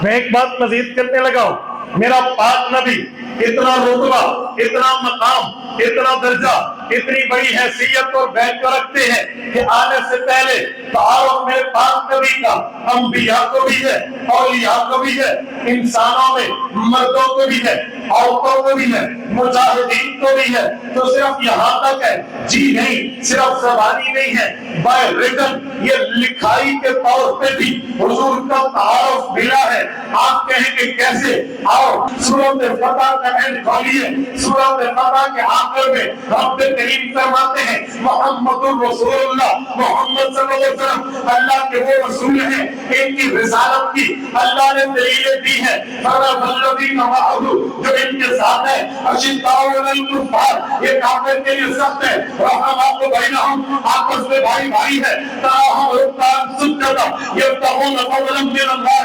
میں ایک بات مزید کرنے لگا ہوں، میرا پاک نبی اتنا رتبہ، اتنا مقام، اتنا درجہ، اتنی بڑی حیثیت اور بیٹھ رکھتے ہیں کہ آنے سے پہلے تعارف میرے پاک نبی کا انبیاء کو بھی ہے، اولیاء کو بھی ہے، انسانوں میں مردوں کو بھی ہے، عورتوں کو بھی ہے، مجاہدین کو بھی ہے۔ تو صرف یہاں تک ہے؟ جی نہیں، صرف زبانی نہیں ہے، بائی ریٹن یہ لکھائی کے طور پہ بھی حضور کا تعارف ملا ہے۔ آپ کہیں کہ کیسے؟ آؤ سورۃ فتح کا اینڈ کھولیے، سورۃ فتح کے آخر میں رب کریم فرماتے ہیں محمد الرسول اللہ، محمد صلی اللہ علیہ وسلم اللہ کے وہ رسول ہیں، ان کی رسالت کی اللہ نے دلیلیں دی ہیں۔ فَالَّذِينَ مَعَهُ جو ان کے ساتھ ہے، أَشِدَّاءُ عَلَى الْكُفَّارِ یہ کافر کے لیے سخت ہے، رحماء بینہم آپس میں بھائی بھائی ہے، تراہم رکعا سجدا یبتغون فضلا من اللہ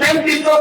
3500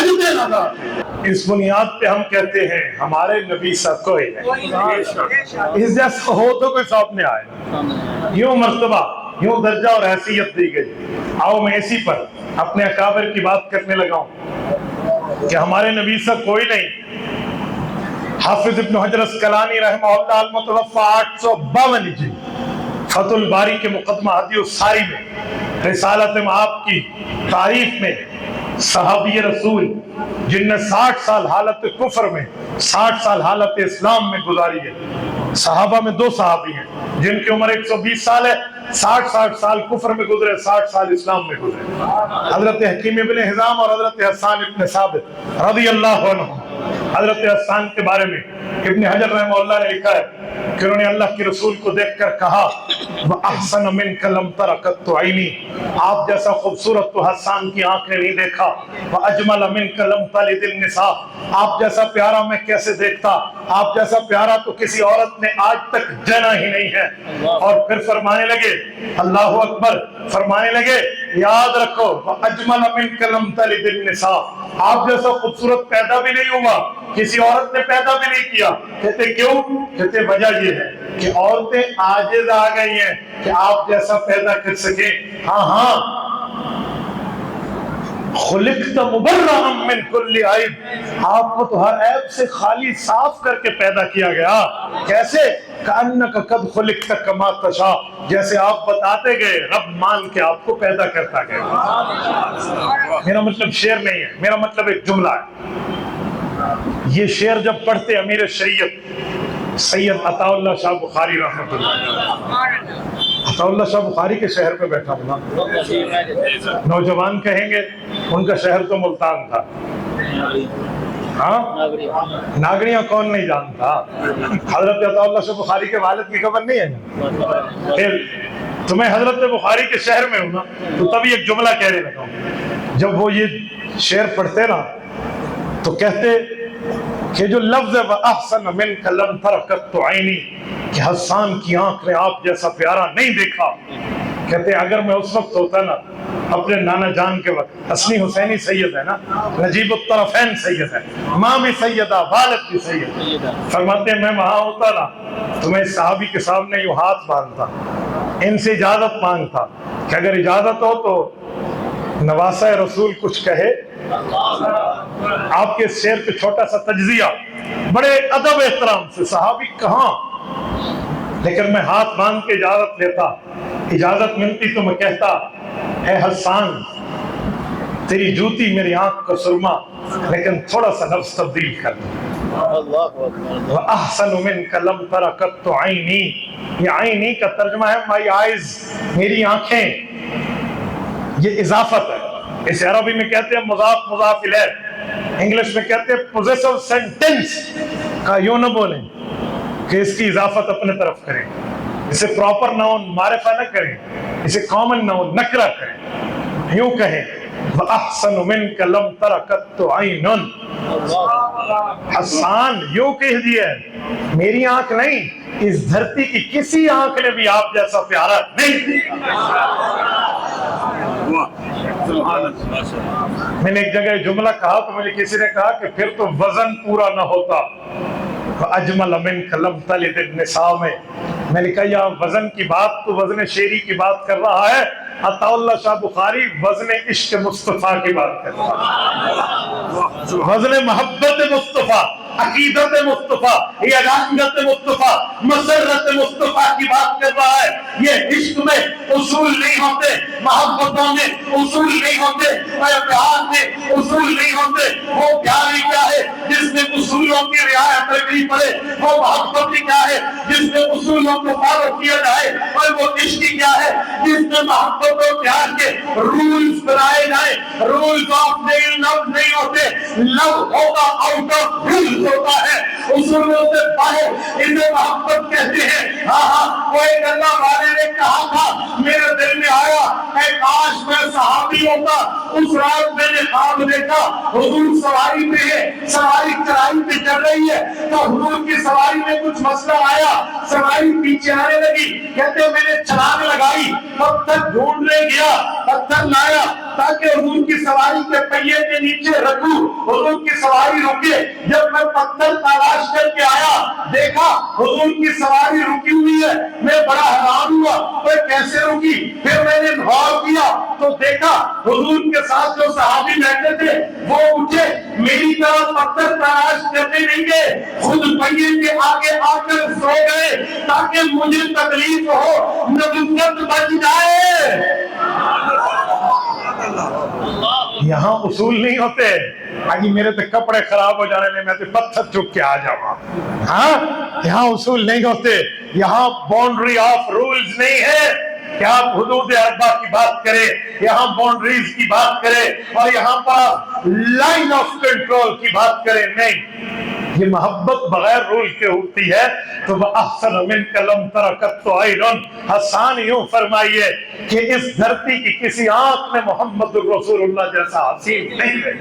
سجدے لگاتے. اس بنیاد پہ ہم کہتے ہیں ہمارے نبی سا کوئی نہیں. اس جیسا ہو تو کوئی سامنے آئے. یوں مرتبہ، یوں درجہ اور حیثیت دی گئی. آؤ میں اسی پر اپنے اکابر کی بات کرنے لگا ہوں کہ ہمارے نبی سا کوئی نہیں. حافظ ابن حجر اسقلانی رحمہ اللہ المتوفی 852 ہجری فتح الباری کے مقدمہ ہدی الساری میں رسالت مآب کی تعریف میں صحابی رسول جن نے 60 سال حالت کفر میں 60 سال حالت اسلام میں گزاری ہے. صحابہ میں 2 صحابی ہیں جن کی عمر 120 سال ہے. 60 سال کفر میں گزرے، 60 سال اسلام میں گزرے. حضرت حکیم ابن حزام اور حضرت حسان ابن ثابت رضی اللہ عنہ. حضرت حسان کے بارے میں ابن حجر رحمہ اللہ نے لکھا ہے کہ انہوں نے اللہ کے رسول کو دیکھ کر کہا وَأَحْسَنَ مِنْكَ لَمْ تَرَ قَطُّ عَيْنِي، آپ جیسا خوبصورت تو حسان کی آنکھ نے نہیں دیکھا. وَأَجْمَلَ مِنْكَ لَمْ تَلِدِ النِّسَاء، آپ جیسا پیارا میں کیسے دیکھتا، آپ جیسا پیارا تو کسی عورت نے آج تک جنا ہی نہیں ہے. اور پھر فرمانے لگے اللہ اکبر، فرمانے لگے یاد رکھو وَأَجْمَلَ مِنْكَ لَمْ تَلِدِ النِّسَاء، آپ جیسا خوبصورت پیدا بھی نہیں ہوا، کسی عورت نے پیدا بھی نہیں کیا. کہتے کیوں؟ کہتے وجہ یہ ہے کہ عورتیں عاجز آ گئی ہیں کہ آپ جیسا پیدا کر سکیں. ہاں خلقت مبرئا من کل عیب، آپ کو تو ہر عیب سے خالی صاف کر کے پیدا کیا گیا. کیسے؟ کأنک قد خلقت کما تشاء، جیسے آپ بتاتے گئے رب مان کے آپ کو پیدا کرتا گیا. میرا مطلب شعر نہیں ہے، میرا مطلب ایک جملہ ہے. یہ شعر جب پڑھتے امیر شریعت سید عطا اللہ شاہ بخاری رحمۃ اللہ، عطا اللہ شاہ بخاری کے شہر پہ بیٹھا ہوں نا. نوجوان کہیں گے ان کا شہر تو ملتان تھا. ہاں ناگریاں کون نہیں جانتا. حضرت عطا اللہ شاہ بخاری کے والد کی خبر نہیں ہے. پھر تمہیں حضرت بخاری کے شہر میں ہوں نا تو تبھی ایک جملہ کہنے لگا ہوں. جب وہ یہ شعر پڑھتے نا تو کہتے کہ جو لفظ ہے وَأَحْسَنَ مِنْكَ لَمْ تَرَ قَطُّ عَيْنِي، کہ حسان کی آنکھ نے آپ جیسا پیارا نہیں دیکھا. کہتے اگر میں اس وقت ہوتا نا اپنے نانا جان کے وقت، حسنی حسینی سید ہے نا، نجیب الطرفین سید ہے، امام سیدہ، والد بھی سید. فرماتے ہیں میں وہاں ہوتا نا تو میں صحابی کے سامنے یوں ہاتھ باندھتا، ان سے اجازت مانگتا کہ اگر اجازت ہو تو نواسہ رسول کچھ کہے. آپ کے شعر پہ چھوٹا سا تجزیہ بڑے ادب احترام سے، صحابی کہاں، لیکن میں ہاتھ باندھ کے اجازت لیتا. اجازت ملتی تو میں کہتا اے حسان تیری جوتی میری آنکھ کا سرما، لیکن تھوڑا سا لفظ تبدیل کر دو. وَأَحْسَنُ مِنْكَ لَمْ تَرَ قَطُّ عَيْنِي، یہ عینی کا ترجمہ ہے مائی آئیز، میری آنکھیں. یہ اضافت ہے. اسے عربی میں کہتے ہیں مضاف مضاف الیہ، انگلش میں کہتے ہیں پوزیسو سینٹنس کا یوں نہ بولیں کہ اس کی اضافت اپنے طرف کریں. اسے پراپر ناؤن معرفہ نہ کریں، اسے کامن ناؤن نکرہ کریں. یوں کہیں وَأَحْسَنُ مِنْكَ لَمْ تَرَ قَطُّ عَيْنٌ، حسان یوں کہہ دیا ہے میری آنکھ نہیں، اس دھرتی کی کسی آنکھ نے بھی آپ جیسا پیارا نہیں. میں نے ایک جگہ جملہ کہا تو مجھے کسی نے کہا کہ پھر تو وزن پورا نہ ہوتا. اجمل منک لم تلد النساء میں نے کہا یہ وزن کی بات تو وزن شعری کی بات کر رہا ہے، عطا اللہ شاہ بخاری وزن عشق مصطفیٰ کی بات کر رہا ہے، وزن محبت مصطفیٰ، عقیدت مصطفیٰ، یہ عقیدت مصطفیٰ، مسرت مصطفیٰ کی بات کر رہا ہے. یہ عشق میں اصول نہیں ہوتے، محبتوں میں اصول نہیں ہوتے، پیار میں اصول نہیں ہوتے. وہ پیار ہی کیا ہے جس میں اصولوں کی رعایت رکھنی پڑے، وہ محبت ہی کیا ہے جس میں اصولوں کو فالو کیا جائے، اور وہ عشق ہی کیا ہے جس میں محبت اور پیار کے رولز بنائے جائیں. رولز آف لو نہیں ہوتے، لو ہوگا آؤٹ آف رولز ہوتا ہے، اصولوں سے باہر. اسے محبت کہتے ہیں. وہ ایک اللہ والے نے کہا تھا میرے دل میں آیا اے کاش میں صحابی ہوتا. اس رات میں نے خواب دیکھا حضور سواری پہ ہے، سواری چڑھائی پہ چل رہی ہے تو حضور کی سواری میں کچھ مسئلہ آیا، سواری پیچھے آنے لگی. کہتے میں نے چھلانگ لگائی، پتھر ڈھونڈنے گیا، پتھر لایا، تاکہ حضور کی سواری کے پہیے کے نیچے رکھوں. حضور کی سواری رکے. جب میں پتھر تلاش کر کے آیا, دیکھا حضور کی سواری رکی ہوئی ہے. میں بڑا حیران ہوا کہ کیسے رکی. پھر میں نے غور کیا تو دیکھا حضور کے ساتھ جو صحابی بیٹھے تھے وہ اٹھے, میری طرف پتھر تلاش کرنے نہیں گئے, خود پہیے کے آگے آ کر سو گئے تاکہ مجھے تکلیف ہو, نبوت بچ جائے. یہاں اصول نہیں ہوتے آگے میرے تو کپڑے خراب ہو جانے میں تو پتھر چک کے آ جاؤں. ہاں, یہاں اصول نہیں ہوتے. یہاں باؤنڈری آف رولز نہیں ہے کہ آپ حدود اربع کی بات کریں, یہاں باؤنڈریز کی بات کریں اور یہاں پر لائن آف کنٹرول کی بات کریں. نہیں, یہ محبت بغیر رول کے ہوتی ہے. تو احسن من کلم ترکت تو عین, حسان یوں فرمائیے کہ اس دھرتی کی کسی آنکھ میں محمد الرسول اللہ جیسا حسین نہیں ہے.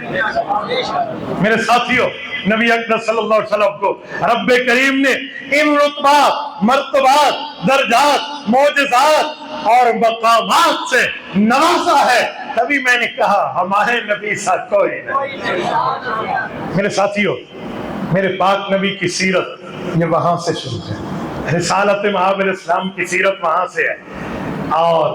میرے ساتھیوں, نبی اکرم صلی اللہ علیہ وسلم کو رب کریم نے ان رتبات, مرتبات, درجات, معجزات اور مقامات سے نوازا ہے. تبھی میں نے کہا ہمارے نبی سا کوئی نہیں. میرے ساتھیوں, میرے پاک نبی کی سیرت یہ وہاں سے شروع ہے. رسالت مآب الاسلام کی سیرت وہاں سے ہے. اور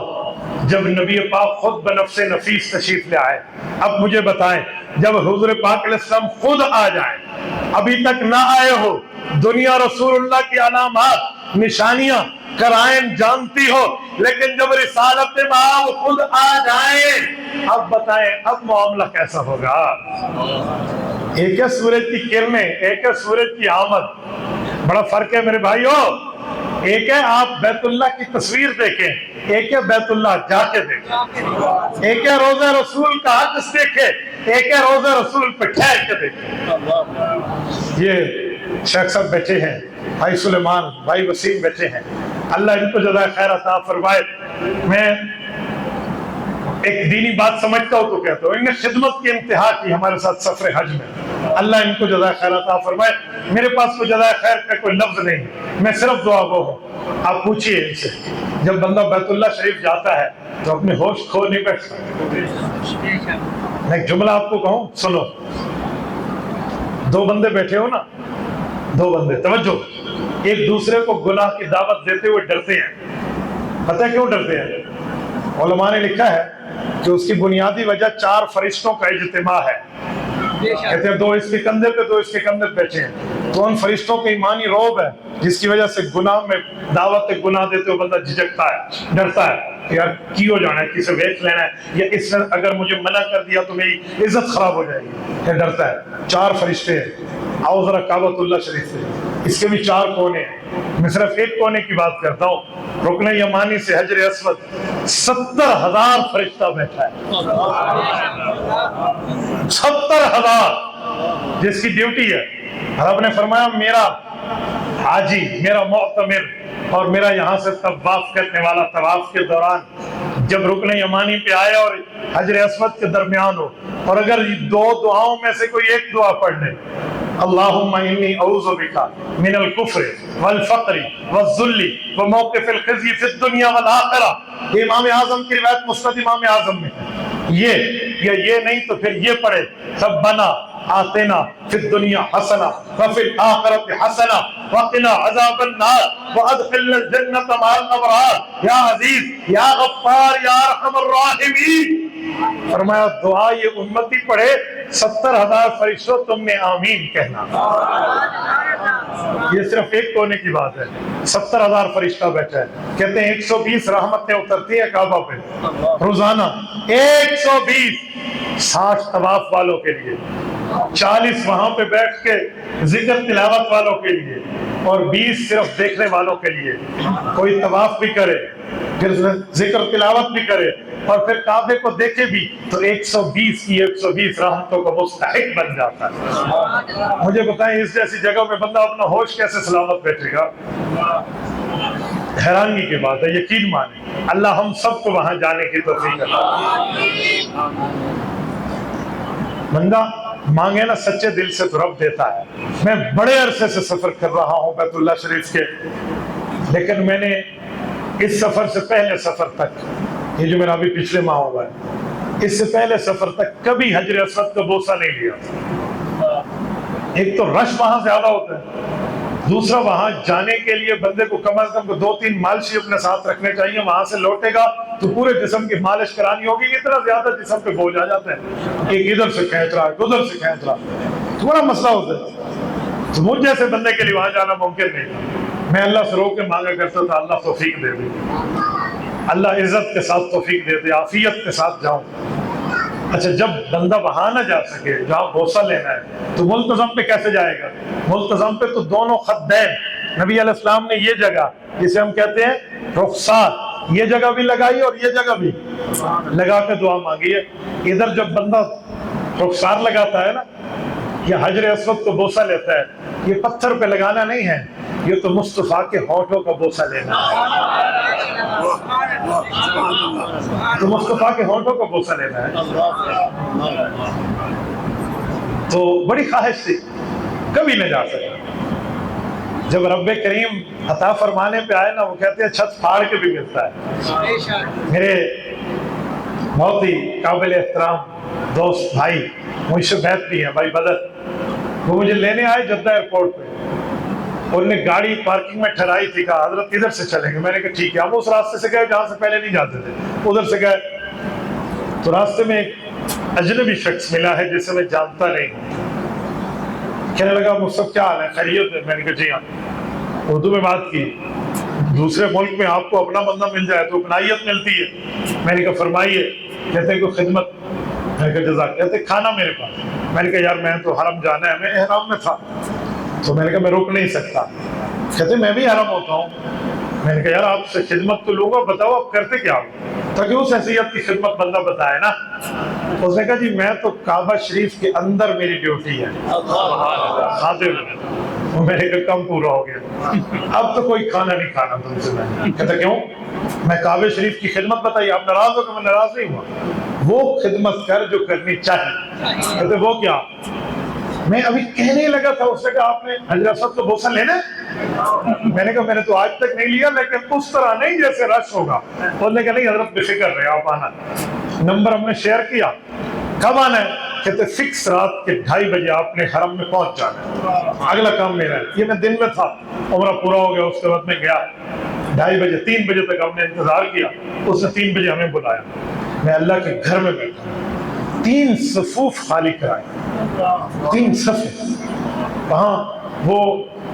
جب نبی پاک خود بنفس نفیس تشریف لے آئے, اب مجھے بتائیں, جب حضور پاک علیہ السلام خود آ جائیں, ابھی تک نہ آئے ہو, دنیا رسول اللہ کی علامات, نشانیاں, کرائن جانتی ہو, لیکن جب رسالت مآب خود آ جائیں, اب بتائیں اب معاملہ کیسا ہوگا. ایک ہے سورج کی کرنیں, ایک ہے سورج کی آمد. بڑا فرق ہے میرے بھائیو. ایک ہے آپ بیت اللہ کی تصویر دیکھیں, ایک ہے بیت اللہ جا کے دیکھیں. ایک ہے روضہ رسول کا عکس دیکھیں, ایک ہے روضہ رسول پہ ٹھہر کے دیکھیں. یہ شیخ صاحب بیٹھے ہیں, بھائی سلیمان, بھائی وسیم بیٹھے ہیں, اللہ ان کو جزائے خیر عطا فرمائے. میں ایک دینی بات سمجھتا ہوں تو کہتا ہوں, ان نے خدمت کی انتہا کی ہمارے ساتھ سفر حج میں. اللہ ان کو جزائے خیر عطا فرمائے. میرے پاس کوئی جزائے خیر کا کوئی لفظ نہیں, میں صرف دعا گو ہوں. آپ پوچھئے ان سے, جب بندہ بیت اللہ شریف جاتا ہے تو اپنے ہوش کھو نہیں بیٹھتا. میں ایک جملہ آپ کو کہوں, سنو. دو بندے بیٹھے ہو نا, دو بندے, توجہ, ایک دوسرے کو گناہ کی دعوت دیتے ہوئے ڈرتے ہیں. پتہ ہے کیوں ڈرتے ہیں؟ علماء نے لکھا ہے کہ اس کی بنیادی وجہ 4 فرشتوں کا اجتماع ہے. کہتے ہیں 2 اس کے کندھے پہ 2 اس کے کندھے پہ بیٹھے ہیں. تو ان فرشتوں کے ایمانی روب ہے جس کی وجہ سے گناہ میں دعوت گناہ دیتے ہوئے بندہ جھجکتا ہے, ڈرتا ہے کہ یار کی ہو جانا ہے, کسے ویچ لینا ہے, یا اس نے اگر مجھے منع کر دیا تو میری عزت خراب ہو جائے گی. یہ ڈرتا ہے. 4 فرشتے ہیں. آؤ ذرا کعبۃ اللہ شریف سے, اس کے بھی 4 کونے ہیں. میں صرف ایک کونے کی بات کرتا ہوں. رکن یمانی سے حجر اسود 70,000 فرشتہ بیٹھا ہے. 70,000 جس کی ڈیوٹی ہے. رب نے فرمایا میرا حاجی, میرا معتمر اور میرا یہاں سے طواف کرنے والا طواف کے دوران جب رکن یمانی پہ آئے اور حجر اسود کے درمیان ہو, اور اگر 2 دعاؤں میں سے کوئی ایک دعا پڑھ لے, اللہم انی اعوذ بک من الکفر والفقر والذل وموقف الخزي فی الدنیا والآخرہ. امام اعظم کی روایت مسند امام اعظم میں ہے. یہ نہیں تو پھر یہ پڑھے, ربنا آتنا فی الدنیا حسنہ وفی الآخرۃ حسنہ وقنا عذاب النار وادخلنا الجنۃ مع الابرار یا عزیز یا غفار یا ارحم الراحمین. فرمایا دعا یہ امتی پڑھے, 70,000 فرشتوں تم نے آمین کہنا. یہ صرف ایک کونے کی بات ہے. 70,000 فرشتہ بیٹھا ہے. کہتے ہیں 120 رحمتیں اترتی ہیں کعبہ پہ روزانہ. 120 60 طواف والوں کے لیے, 40 وہاں پہ بیٹھ کے ذکر تلاوت والوں کے لیے, اور 20 صرف دیکھنے والوں کے لیے. کوئی طواف بھی کرے, پھر ذکر تلاوت بھی کرے, اور پھر کعبے کو دیکھے بھی, تو 120 کی 120 رحمتوں کا مستحق بن جاتا ہے. مجھے بتائیں اس جیسی جگہ میں بندہ اپنا ہوش کیسے سلامت بیٹھے گا؟ حیرانگی کی بات ہے. یقین مانیں اللہ ہم سب کو وہاں جانے کی توفیق عطا. بندہ مانگے نا سچے دل سے تو رب دیتا ہے. میں بڑے عرصے سے سفر کر رہا ہوں بیت اللہ شریف کے, لیکن میں نے اس سفر سے پہلے سفر تک, یہ جو میرا ابھی پچھلے ماہ ہوا ہے, اس سے پہلے سفر تک کبھی حجر اسود کا بوسہ نہیں لیا تھا۔ ایک تو رش وہاں زیادہ ہوتا ہے، دوسرا وہاں جانے کے لیے بندے کو کم از کم 2-3 مالشی اپنے ساتھ رکھنے چاہیے، وہاں سے لوٹے گا تو پورے جسم کی مالش کرانی ہوگی، اتنا زیادہ جسم پہ بوجھ آ جاتا ہے، ایک ادھر سے کھینچ رہا ہے ادھر سے کھینچ رہا ہے، تو بڑا مسئلہ ہوتا ہے۔ تو مجھ جیسے بندے کے لیے وہاں جانا ممکن نہیں تھا، میں اللہ سے رو کے مانگا کرتا تھا اللہ توفیق دے دے، اللہ عزت کے ساتھ توفیق دے دے، عافیت کے ساتھ جاؤں۔ اچھا جب بندہ وہاں نہ جا سکے جہاں بوسہ لینا ہے تو ملتزم پہ کیسے جائے گا؟ ملتزم پہ تو دونوں خدین، نبی علیہ السلام نے یہ جگہ جسے ہم کہتے ہیں رخسار، یہ جگہ بھی لگائی اور یہ جگہ بھی لگا کے دعا مانگی ہے۔ ادھر جب بندہ رخسار لگاتا ہے نا یا حجر اسود کو بوسہ لیتا ہے، یہ پتھر پہ لگانا نہیں ہے، یہ تو مصطفیٰ کے ہونٹوں کا بوسہ لینا ہے، تو مصطفیٰ کے ہونٹوں کا بوسہ لینا ہے۔ تو بڑی خواہش تھی، کبھی نہ جا سکا۔ جب رب کریم عطا فرمانے پہ آئے نا، وہ کہتے ہیں چھت پھاڑ کے بھی ملتا ہے۔ میرے بہت ہی قابل احترام دوست بھائی مجھ سے بیعت بھی ہیں، بھائی بدر، وہ مجھے لینے آئے جدہ ایئرپورٹ پہ، انہوں نے گاڑی پارکنگ میں ٹھہرائی تھی، کہا حضرت ادھر سے چلیں گے، میں نے کہا ٹھیک ہے۔ ہم اس راستے سے گئے جہاں سے پہلے نہیں جاتے تھے، ادھر سے گئے تو راستے میں ایک اجنبی شخص ملا ہے جسے میں جانتا نہیں ہوں، کہنے لگا مصطفیٰ کیا حال ہے، خیریت ہے؟ میں نے کہا جی ہاں، اردو میں بات کی، دوسرے ملک میں آپ کو اپنا بندہ مل جائے تو اپنائیت ملتی ہے۔ میں نے کہا فرمائیے، کہتے ہیں کوئی خدمت؟ میں نے کہا جزاک، کہتے کھانا میرے پاس۔ میں نے کہا یار میں تو حرم جانا ہے، میں احرام میں تھا، تو میں نے کہا میں رک نہیں سکتا۔ کہتے میں بھی حرم ہوتا ہوں۔ میں نے کہا یار آپ سے خدمت تو لوں گا، بتاؤ آپ کرتے کیا ہو، تاکہ اس حیثیت کی خدمت بندہ بتائے نا۔ اس نے کہا جی میں تو کعبہ شریف کے اندر میری ڈیوٹی ہے، خادم۔ میں نے کہا کم پورا ہو گیا، اب تو کوئی کھانا نہیں کھانا تم سے۔ میں کہتا کیوں؟ میں کعبہ شریف کی خدمت بتائی، آپ ناراض ہو کہ میں ناراض نہیں ہوا، وہ خدمت کر جو کرنی چاہیے۔ کہتے وہ کیا؟ میں ابھی کہنے لگا تھا، اس نے کہا آپ نے حجر اسود کو بوسہ لینا ہے؟ میں نے کہا میں نے تو آج تک نہیں لیا، لیکن اس طرح نہیں جیسے رش ہوگا۔ انہوں نے کہا نہیں حضرت بے فکر رہے آپ آنا۔ نمبر ہم نے شیئر کیا، کب آنا ہے؟ کہتے فکس رات کے 2:30 بجے آپ نے حرم میں پہنچ جانا ہے، اگلا کام میرا ہے۔ یہ میں دن میں تھا، عمرہ پورا ہو گیا، اس کے بعد میں گیا 2:30 بجے، 3 بجے تک ہم نے انتظار کیا، اس نے 3 بجے ہمیں بلایا۔ میں اللہ کے گھر میں بیٹھا، 3 صفوف خالی کرائے، 3 صفحے، وہاں وہ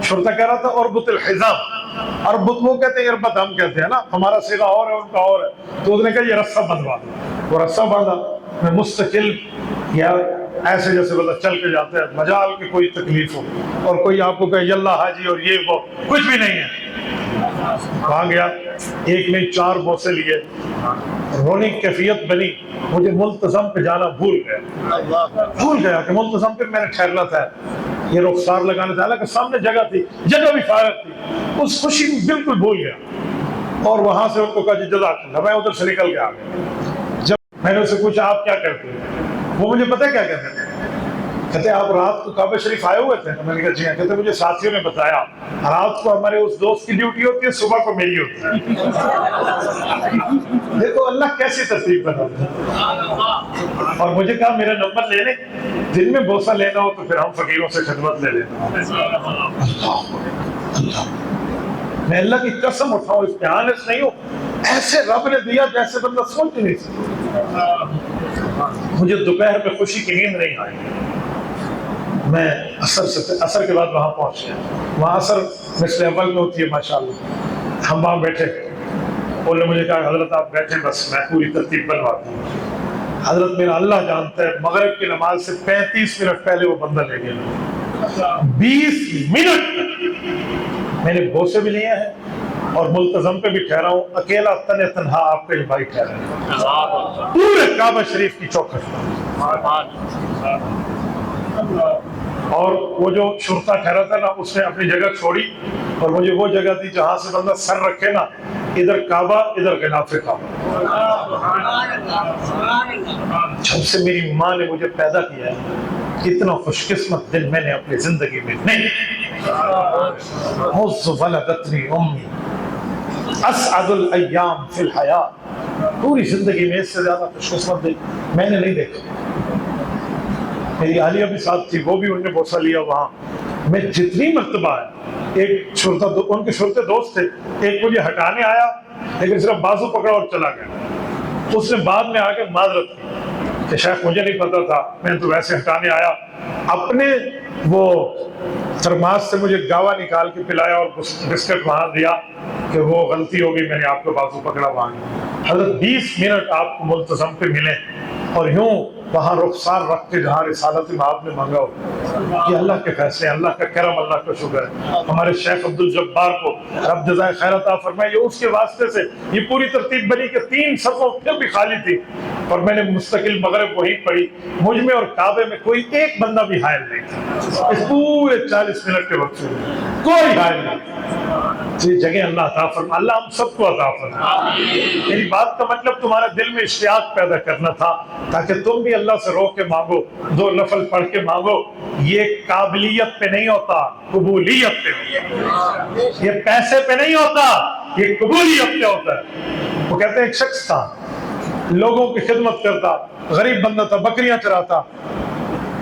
شرطہ کہہ رہا تھا اربط الحزام، اربط وہ کہتے ہیں، اربط ہم کہتے ہیں نا، ہمارا صیغہ اور ہے ان کا اور ہے، تو اس نے کہا یہ رسہ بندھوا دو۔ وہ رسہ باندھا، میں مستقل یا ایسے جیسے بندہ چل کے جاتا ہے، مجال کی کوئی تکلیف ہو اور کوئی آپ کو کہے یلا حاجی اور یہ وہ، کچھ بھی نہیں ہے۔ وہاں گیا، ایک نہیں 4 بوسے لیے، رونے کی کیفیت بنی، مجھے ملتزم پہ جانا بھول گیا کہ ملتزم پہ میں نے ٹھہرنا تھا، یہ رخسار لگانا تھا، حالانکہ سامنے جگہ تھی، جگہ بھی فارغ تھی، اس خوشی میں بالکل بھول گیا۔ اور وہاں سے ان کو کہا جی جزاک اللہ، میں ادھر سے نکل کے آ گیا۔ جب میں نے اس سے پوچھا آپ کیا کرتے ہیں، وہ مجھے پتہ کیا کہتے ہیں، کہتے آپ رات کو کعبہ شریف آئے ہوئے تھے؟ میں نے کہا جی ہاں۔ کہتے مجھے ساتھیوں نے بتایا رات کو ہمارے اس دوست کی ڈیوٹی ہوتی ہے، صبح کو میری ہوتی ہے۔ دیکھو اللہ کیسی ترتیب بناتا ہے۔ اور مجھے کہا میرا نمبر لے لیں، دن میں بوسہ لینا ہو تو پھر ہم فقیروں سے خدمت لے لینا۔ میں اللہ کی قسم اٹھاؤں، اس پہ آنس نہیں ہوں، ایسے رب نے دیا جیسے بندہ سوچ نہیں سکتا۔ مجھے دوپہر میں خوشی کی نیند نہیں آئی، میں عصر کے بعد وہاں پہنچ گیا۔ وہاں عصر مثل اول میں ہوتی ہے ماشاءاللہ۔ ہم وہاں بیٹھے، انہوں نے مجھے کہا حضرت آپ بیٹھیں، بس میں پوری ترتیب بنواتا ہوں۔ حضرت میرا اللہ جانتا ہے مغرب کی نماز سے 35 منٹ پہلے وہ بندہ لے گیا، 20 منٹ میں نے بوسے بھی لیے ہیں اور ملتزم پہ بھی ٹھہرا ہوں، اکیلا تنہا آپ کا یہ بھائی ٹھہرا ہے پورے کعبہ شریف کی چوکھٹ۔ اور وہ جو شرطہ ٹھہرا تھا نا، اس نے اپنی جگہ چھوڑی اور مجھے وہ جگہ دی جہاں سے بندہ سر رکھے نا، ادھر کعبہ ادھر غلاف کعبہ۔ جب سے میری ماں نے مجھے پیدا کیا ہے، اتنا خوش قسمت دن میں نے اپنی زندگی میں نہیں۔ حظ ولدتنی امی اسعد الایام فی الحیات، پوری زندگی میں اس سے زیادہ خوش قسمت میں نے نہیں دیکھا. میری اہلیہ بھی ساتھ تھی, وہ بھی ان نے بوسہ لیا وہاں. میں جتنی مرتبہ ہے, ایک شرطہ ان کے شرطے دوست تھے, ایک مجھے ہٹانے آیا لیکن صرف بازو پکڑا اور چلا گیا. اس نے بعد میں آ کے معذرت کی کہ شیخ مجھے نہیں پتا تھا, میں تو ویسے ہٹانے آیا. اپنے وہ ترماس سے مجھے گاوا نکال کے پلایا اور بسکٹ وہاں دیا کہ وہ غلطی ہو گئی, میں نے آپ کو بازو پکڑا وہاں. حضرت 20 منٹ آپ کو ملتزم پہ ملے اور یوں وہاں رخسار رکھ کے جہاں رسالت آپ نے مانگا ہو. یہ اللہ کے فیصلے, اللہ کا کرم, اللہ کا شکر ہے. ہمارے شیخ عبدالجبار کو رب جزائے خیر عطا فرمائے, یہ اس کے واسطے سے یہ پوری ترتیب بنی کہ 3 صفوں پھر بھی خالی تھی اور میں نے مستقل مغرب وہیں پڑھی. مجھ میں اور کعبے میں کوئی ایک بندہ بھی حائل نہیں تھا اس پورے 40 منٹ کے وقت میں, کوئی حائل نہیں. یہ جگہ اللہ عطا فرمائے, اللہ ہم سب کو عطا فرمائے. میری بات کا مطلب تمہارے دل میں اشتیاق پیدا کرنا تھا تاکہ تم بھی اللہ سے رو کے مانگو, 2 نفل پڑھ کے مانگو. یہ قابلیت پہ نہیں ہوتا, قبولیت پہ ہوتا. یہ پیسے پہ نہیں ہوتا, یہ قبولیت پہ ہوتا ہے. وہ کہتے ہیں ایک شخص تھا, لوگوں کی خدمت کرتا, غریب بندہ تھا, بکریاں چراتا,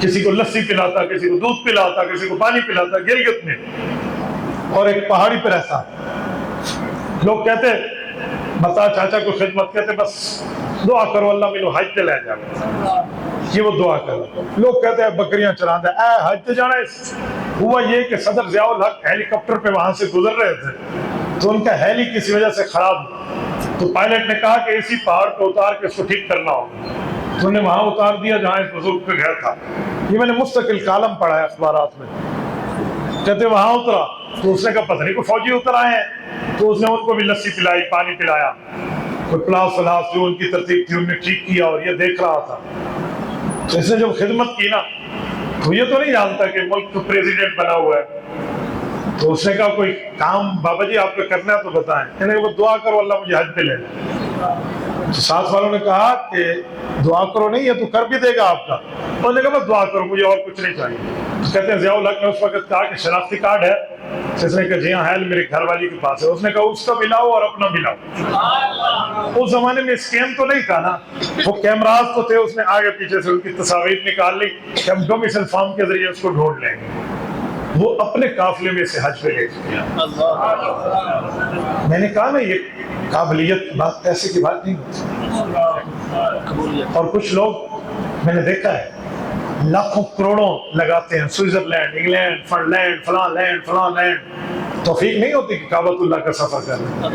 کسی کو لسی پلاتا, کسی کو دودھ پلاتا, کسی کو پانی پلاتا گلگت میں, اور ایک پہاڑی پہ رہتا. لوگ کہتے بتا چاچا کو خدمت کرتے, بس دعا کرو اللہ مینو حج تے لے جائے. یہ وہ دعا کرو. لوگ کہتے ہیں بکریاں چراتا ہے, اے حج تے جانا ہے. ہوا یہ کہ صدر ضیاء الحق ہیلی کاپٹر پہ وہاں سے گزر رہے تھے تو ان کا ہیلی کسی وجہ سے خراب ہوا, تو پائلٹ نے کہا کہ اسی پہاڑ پہ اتار کے اس کو ٹھیک کرنا ہوگا. تو انہوں نے وہاں اتار دیا جہاں اس بزرگ کا گھر تھا. یہ میں نے مستقل کالم پڑھا ہے اخبارات میں. کہتے وہاں اترا تو اس نے کہا پتہ نہیں کوئی فوجی اتر آئے ہیں, تو اس نے ان کو بھی لسی پلائی, پانی پلایا, کوئی پلاس ولاس جو ان کی ترتیب تھی انہوں نے ٹھیک کیا, اور یہ دیکھ رہا تھا. تو اس نے جب خدمت کی نا تو یہ تو نہیں جانتا کہ ملک کا پریزیڈنٹ بنا ہوا ہے. تو اس نے کہا کوئی کام بابا جی آپ کو کرنا ہے تو بتائیں. یعنی وہ دعا کرو اللہ مجھے حج پہ لے جائے. تو ساتھ والوں نے کہا کہ دعا کرو نہیں, یہ تو کر بھی دے گا آپ کا. انہوں نے کہا بس دعا کرو, مجھے اور کچھ نہیں چاہیے. تو کہتے ہیں ضیاء الحق نے اس وقت کہا کہ شناختی کارڈ ہے؟ اس نے کہا جی ہاں ہے, میرے گھر والی کے پاس ہے. اس نے کہا اس کا بھی لاؤ اور اپنا بھی لاؤ. اس زمانے میں اسکیم تو نہیں تھا نا, وہ کیمراز تو تھے. اس نے آگے پیچھے سے ان کی تصاویر نکال لی کہ ہم ڈومیسل فارم کے ذریعے اس کو ڈھونڈ لیں گے. وہ اپنے قافلے میں سے حج پہ لے گیا. میں نے کہا نا یہ قابلیت بات ایسے کی بات نہیں ہوتی. اور کچھ لوگ میں نے دیکھا ہے لاکھوں کروڑوں لگاتے ہیں, سوئٹزرلینڈ, انگلینڈ, فن لینڈ, فلاں لینڈ. توفیق نہیں ہوتی کہ کعبۃ اللہ کا سفر کرنا.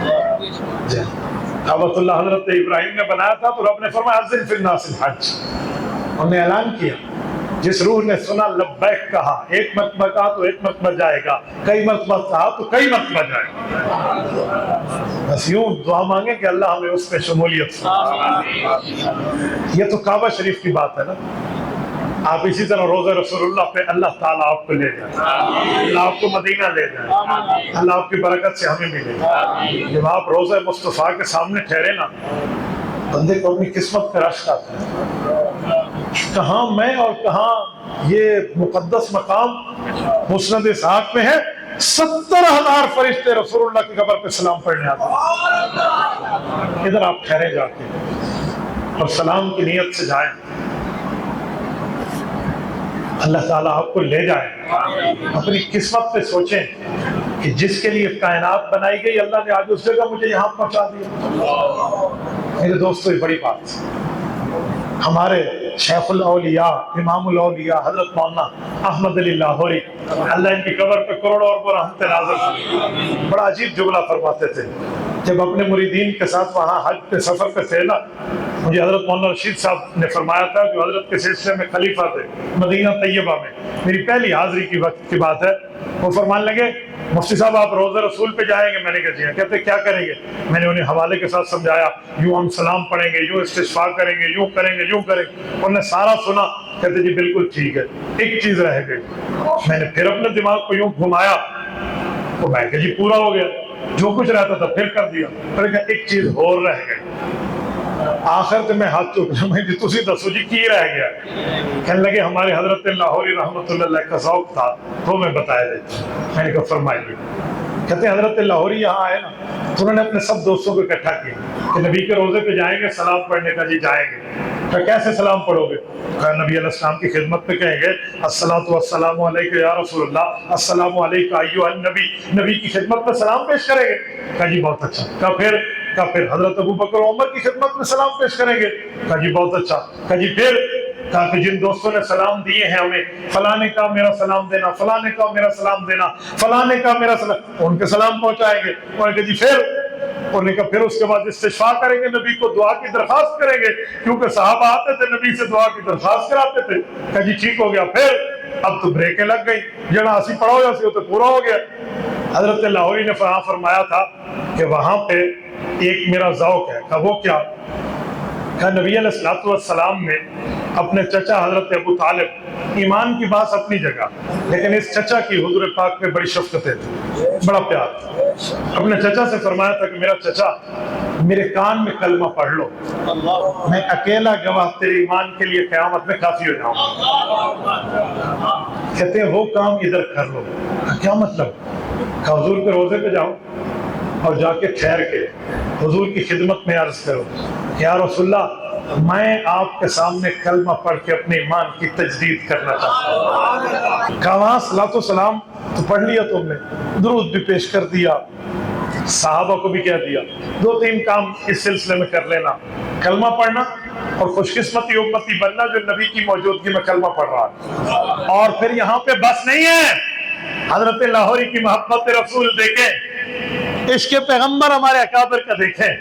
کعبۃ اللہ حضرت ابراہیم نے بنایا تھا تو رب نے فرمایا اذن فی الناس الحج. انہوں نے اعلان کیا, جس روح نے سنا لبیک کہا, ایک مرتبہ کہا تو ایک مرتبہ جائے گا, کئی مرتبہ کہا تو کئی مرتبہ جائے گا. بس یوں دعا مانگیں کہ اللہ ہمیں اس پہ شمولیت فرمائے. یہ تو کعبہ شریف کی بات ہے نا. آپ اسی طرح روزہ رسول اللہ پہ اللہ تعالیٰ آپ کو لے جائے, اللہ آپ کو مدینہ لے جائے, اللہ آپ کی برکت سے ہمیں ملے. جب آپ روزہ مصطفیٰ کے سامنے ٹھہرے نا, بندے کو اپنی قسمت کا رشک آتا ہے. کہاں میں اور کہاں یہ مقدس مقام مسند اسحاق میں ہے. 70,000 فرشتے رسول اللہ کی قبر پہ سلام پڑھنے آتے ہیں. ادھر آپ ٹھہرے جا کے اور سلام کی نیت سے جائیں, اللہ تعالیٰ آپ کو لے جائے. اپنی قسمت پہ سوچیں کہ جس کے لیے کائنات بنائی گئی اللہ نے آج اس جگہ مجھے یہاں پہنچا دیا. میرے دوستو یہ بڑی بات. ہمارے شیخ الاولیاء, امام الاولیاء حضرت مولانا احمد علی لاہوری, اللہ ان کی قبر پہ کروڑوں اور رحمت نازل, بڑا عجیب جملہ فرماتے تھے. جب اپنے مریدین کے ساتھ وہاں حج پہ سفر پہ تھے نا, مجھے حضرت مولانا رشید صاحب نے فرمایا تھا جو حضرت کے سلسلے میں خلیفہ تھے مدینہ طیبہ میں, میری پہلی حاضری کی وقت کی بات ہے. وہ فرمان لگے مفتی صاحب آپ روزہ رسول پہ جائیں گے؟ میں نے کہا جی ہاں. کہتے کیا کریں گے؟ میں نے انہیں حوالے کے ساتھ سمجھایا, یوں ہم سلام پڑھیں گے, یوں استشفاء کریں گے, یوں کریں گے, یوں کریں گے. انہوں نے سارا سنا. کہتے جی بالکل ٹھیک ہے, ایک چیز رہ گئی. میں نے پھر اپنے دماغ کو یوں گھمایا تو میں کہا جی پورا ہو گیا, جو کچھ رہتا تھا پھر کر دیا. پھر کہا ایک چیز اور رہ گئی. آخر تے میں ہاتھ چوک میں جی تسی دسو جی کی رہ گیا؟ کہنے لگے ہمارے حضرت لاہوری رحمۃ اللہ علیہ کا ذوق تھا تو میں بتایا دیتا. میں نے کہا فرمائیے. کہتے ہیں حضرت لاہوری یہاں آئے نا تو انہوں نے اپنے سب دوستوں کو اکٹھا کیا کہ نبی کے روزے پہ جائیں گے سلام پڑھنے کا. جی جائیں گے. کہ کیسے سلام پڑھو گے؟ کہا نبی علیہ السلام کی خدمت میں کہیں گے الصلاۃ والسلام علیک یا رسول اللہ، السلام علیک ایھا النبی، نبی کی خدمت میں سلام پیش کریں گے. کہا جی بہت اچھا. کہا پھر حضرت ابو بکر و عمر کی خدمت میں سلام پیش کریں گے. کہا جی بہت اچھا. کہا جی پھر؟ کہا کہ جن دوستوں نے سلام دیے ہیں ہمیں، فلاں نے کہا میرا سلام دینا، فلاں نے کہا میرا سلام دینا، فلاں نے کہا میرا سلام، ان کے سلام پہنچائیں گے. انہوں نے کہا جی پھر؟ انہوں نے کہا پھر اس کے بعد استشفاء کریں گے، نبی کو دعا کی درخواست کریں گے، کیونکہ صحابہ آتے تھے نبی سے دعا کی درخواست کراتے تھے. کہا جی ٹھیک ہو گیا. پھر؟ اب تو بریکیں لگ گئی، جڑا اسی پڑھو یا سی تو پورا ہو گیا. حضرت لاہوری نے فرمایا تھا کہ وہاں پہ ایک میرا ذوق ہے. کہا وہ کیا؟ کہا نبی علیہ السلام نے اپنے چچا حضرت ابو طالب، ایمان کی بات اپنی جگہ، لیکن اس چچا کی حضور پاک میں بڑی شفقتیں تھی، بڑا پیار تھا. اپنے چچا سے فرمایا تھا کہ میرا چچا میرے کان میں کلمہ پڑھ لو، میں اکیلا گواہ تیرے ایمان کے لیے قیامت میں کافی ہو جاؤں گا. کہتے ہیں وہ کام ادھر کر لو. کیا مطلب؟ کہ حضور کے روزے پہ جاؤ اور جا کے ٹھہر کے حضور کی خدمت میں عرض کرو کہ یا رسول اللہ میں آپ کے سامنے کلمہ پڑھ کے اپنے ایمان کی تجدید کرنا چاہتا ہوں. کہا وہاں صلاۃ و سلام تو پڑھ لیا تم نے، درود بھی پیش کر دیا، صحابہ کو بھی کہہ دیا 2-3 کام اس سلسلے میں کر لینا، کلمہ پڑھنا اور خوش قسمتی امتی بننا جو نبی کی موجودگی میں کلمہ پڑھ رہا ہے. اور پھر یہاں پہ بس نہیں ہے، حضرت لاہوری کی محبت رسول دیکھیں، عشق پیغمبر ہمارے اکابر کا دیکھیں.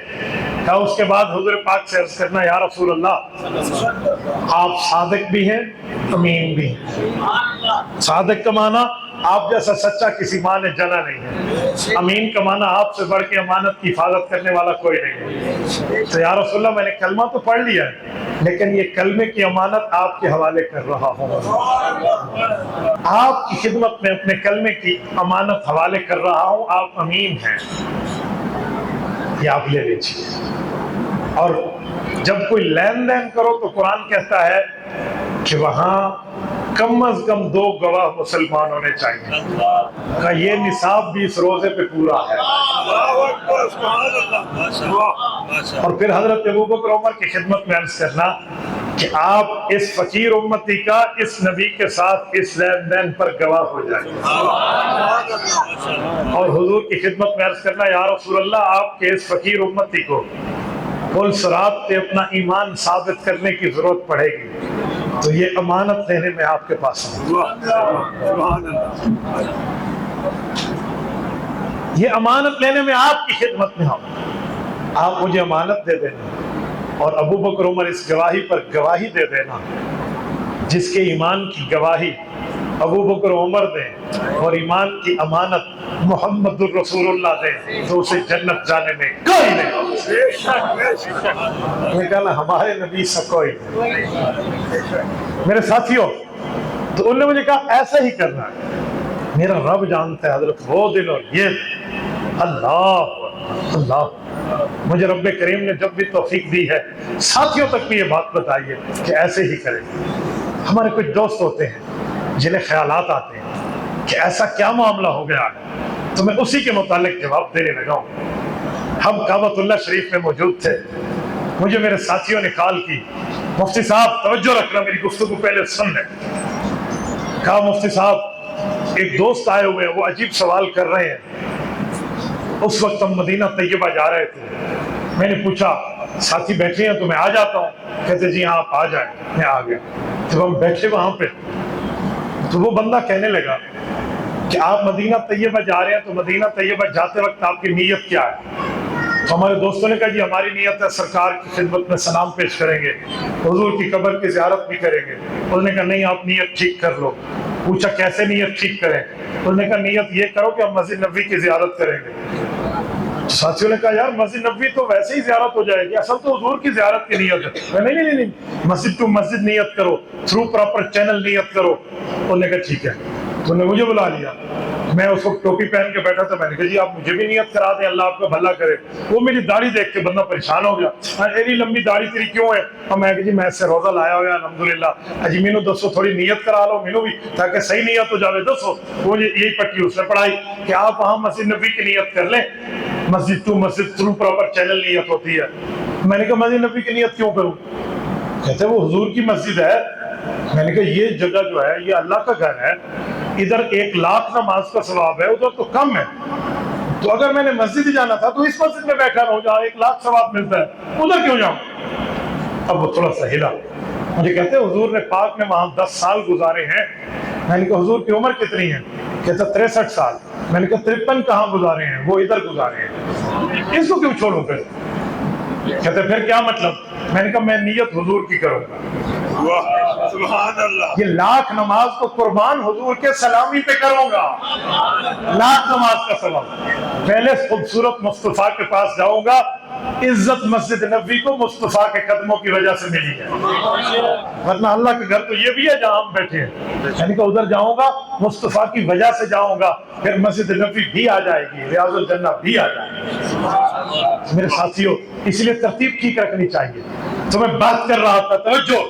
کہا اس کے بعد حضور پاک سے عرض کرنا یا رسول اللہ آپ صادق بھی ہیں امین بھی ہیں. صادق کا معنی آپ جیسا سچا کسی ماں نے جنا نہیں ہے، امین کا معنی آپ سے بڑھ کے امانت کی حفاظت کرنے والا کوئی نہیں ہے. تو یا رسول اللہ میں نے کلمہ تو پڑھ لیا ہے لیکن یہ کلمے کی امانت آپ کے حوالے کر رہا ہوں، آپ کی خدمت میں اپنے کلمے کی امانت حوالے کر رہا ہوں، آپ امین ہیں، یہ آپ لے لیجیے. اور جب کوئی لین دین کرو تو قرآن کہتا ہے کہ وہاں کم از کم 2 گواہ مسلمان ہونے چاہیے. کہ یہ نصاب بھی اس روزے پہ پورا ہے. اور پھر حضرت ابو بکر عمر کی خدمت میں عرض کرنا کہ آپ اس فقیر امتی کا اس نبی کے ساتھ اس لین دین پر گواہ ہو جائیں. اور حضور کی خدمت میں عرض کرنا یا رسول اللہ آپ کے اس فقیر امتی کو پل صراط پہ اپنا ایمان ثابت کرنے کی ضرورت پڑے گی تو یہ امانت لینے میں آپ کے پاس ہوں. یہ امانت لینے میں آپ کی خدمت میں ہوں، آپ مجھے امانت دے دینا اور ابو بکر عمر اس گواہی پر گواہی دے دینا جس کے ایمان کی گواہی ابو بکر عمر دیں اور ایمان کی امانت محمد الرسول اللہ دیں تو اسے جنت جانے میں کوئی نہیں. میں کہا ہمارے نبی سے کوئی نہیں. میرے ساتھیوں تو انہوں نے مجھے کہا ایسا ہی کرنا ہے. میرا رب جانتا ہے حضرت وہ دن اور یہ دن. اللہ اللہ مجھے رب کریم نے جب بھی توفیق دی ہے ساتھیوں تک بھی یہ بات بتائیے کہ ایسے ہی کریں. ہمارے کچھ دوست ہوتے ہیں جنہیں خیالات آتے ہیں کہ ایسا کیا معاملہ ہو گیا ہے تو میں اسی کے متعلق جواب دینے لگا ہوں. ہم کعبۃ اللہ شریف میں موجود تھے، مجھے میرے ساتھیوں نے کال کی مفتی صاحب توجہ رکھنا میری گفتگو پہلے سن لیں. کہا مفتی صاحب ایک دوست آئے ہوئے ہیں وہ عجیب سوال کر رہے ہیں. اس وقت ہم مدینہ طیبہ جا رہے تھے. میں نے پوچھا ساتھی بیٹھے ہیں تو میں آ جاتا ہوں. کہتے جی ہاں آپ آ جائیں. میں آ گیا. جب ہم بیٹھے وہاں پہ تو وہ بندہ کہنے لگا کہ آپ مدینہ طیبہ جا رہے ہیں تو مدینہ طیبہ جاتے وقت آپ کی نیت کیا ہے؟ تو ہمارے دوستوں نے کہا جی ہماری نیت ہے سرکار کی خدمت میں سلام پیش کریں گے، حضور کی قبر کی زیارت بھی کریں گے. انہوں نے کہا نہیں آپ نیت ٹھیک کر لو. پوچھا کیسے نیت ٹھیک کریں؟ انہوں نے کہا نیت یہ کرو کہ ہم مسجد نبوی کی زیارت کریں گے. ساتھیوں نے کہا یار مسجد نبوی تو ویسے ہی زیارت ہو جائے گی، اصل تو حضور کی زیارت کی نیت ہے. نہیں مسجد ٹو مسجد نیت کرو، تھرو پراپر چینل نیت کرو. انہوں نے کہا ٹھیک ہے. تو نے مجھے بلا لیا، میں اس وقت ٹوپی پہن کے بیٹھا تھا، میں نے کہا جی آپ مجھے بھی نیت کرا دیں اللہ آپ کا بھلا کرے۔ وہ میری داڑھی دیکھ کے بندہ پریشان ہو گیا، اتنی لمبی داڑھی تیری کیوں ہے؟ اور میں کہا جی میں سے روزہ لایا ہوا الحمدللہ، اجی مینو دسو تھوڑی نیت کرا لو مینو بھی تاکہ صحیح نیت ہو جاوے۔ دسو وہ یہی پٹی اس نے پڑھائی کہ آپ وہاں مسجد نبی کی نیت کر لیں، مسجد to Masjid through proper channel نیت ہوتی ہے۔ میں نے کہا مسجد نبی کی نیت کیوں کروں؟ کہتے وہ حضور کی مسجد ہے۔ میں نے کہا یہ جگہ جو ہے یہ اللہ کا گھر ہے، ادھر 1,00,000 نماز کا ثواب ہے، ادھر تو کم ہے، تو اگر میں نے مسجد ہی جانا تھا تو اس مسجد میں بیٹھا رہو جہاں 1,00,000 ثواب ملتا ہے، ادھر کیوں جاؤں؟ اب وہ تھوڑا سا ہلا، مجھے کہتے ہیں حضور نے پاک نے وہاں 10 سال گزارے ہیں۔ میں نے کہا حضور کی عمر کتنی ہے؟ کہتا 63 سال۔ میں نے کہا 53 کہاں گزارے ہیں؟ وہ ادھر گزارے ہیں، اس کو کیوں چھوڑوں پھر؟ کہتے پھر کیا مطلب؟ میں نے کہا میں نیت حضور کی کروں گا، سبحان اللہ، یہ 1,00,000 نماز کو قربان حضور کے سلامی پہ کروں گا، 1,00,000 نماز کا ثواب۔ پہلے خوبصورت مصطفیٰ کے پاس جاؤں گا، عزت مسجد نبوی کو مصطفیٰ کے قدموں کی وجہ سے ملی ہے، ورنہ اللہ کے گھر تو یہ بھی ہے جہاں ہم بیٹھے ہیں، یعنی کہ ادھر جاؤں گا مصطفیٰ کی وجہ سے جاؤں گا، پھر مسجد نبوی بھی آ جائے گی، ریاض الجنہ بھی آ جائے گی۔ میرے ساتھیوں اس لیے ترتیب ٹھیک رکھنی چاہیے۔ تو میں بات کر رہا تھا، توجہ،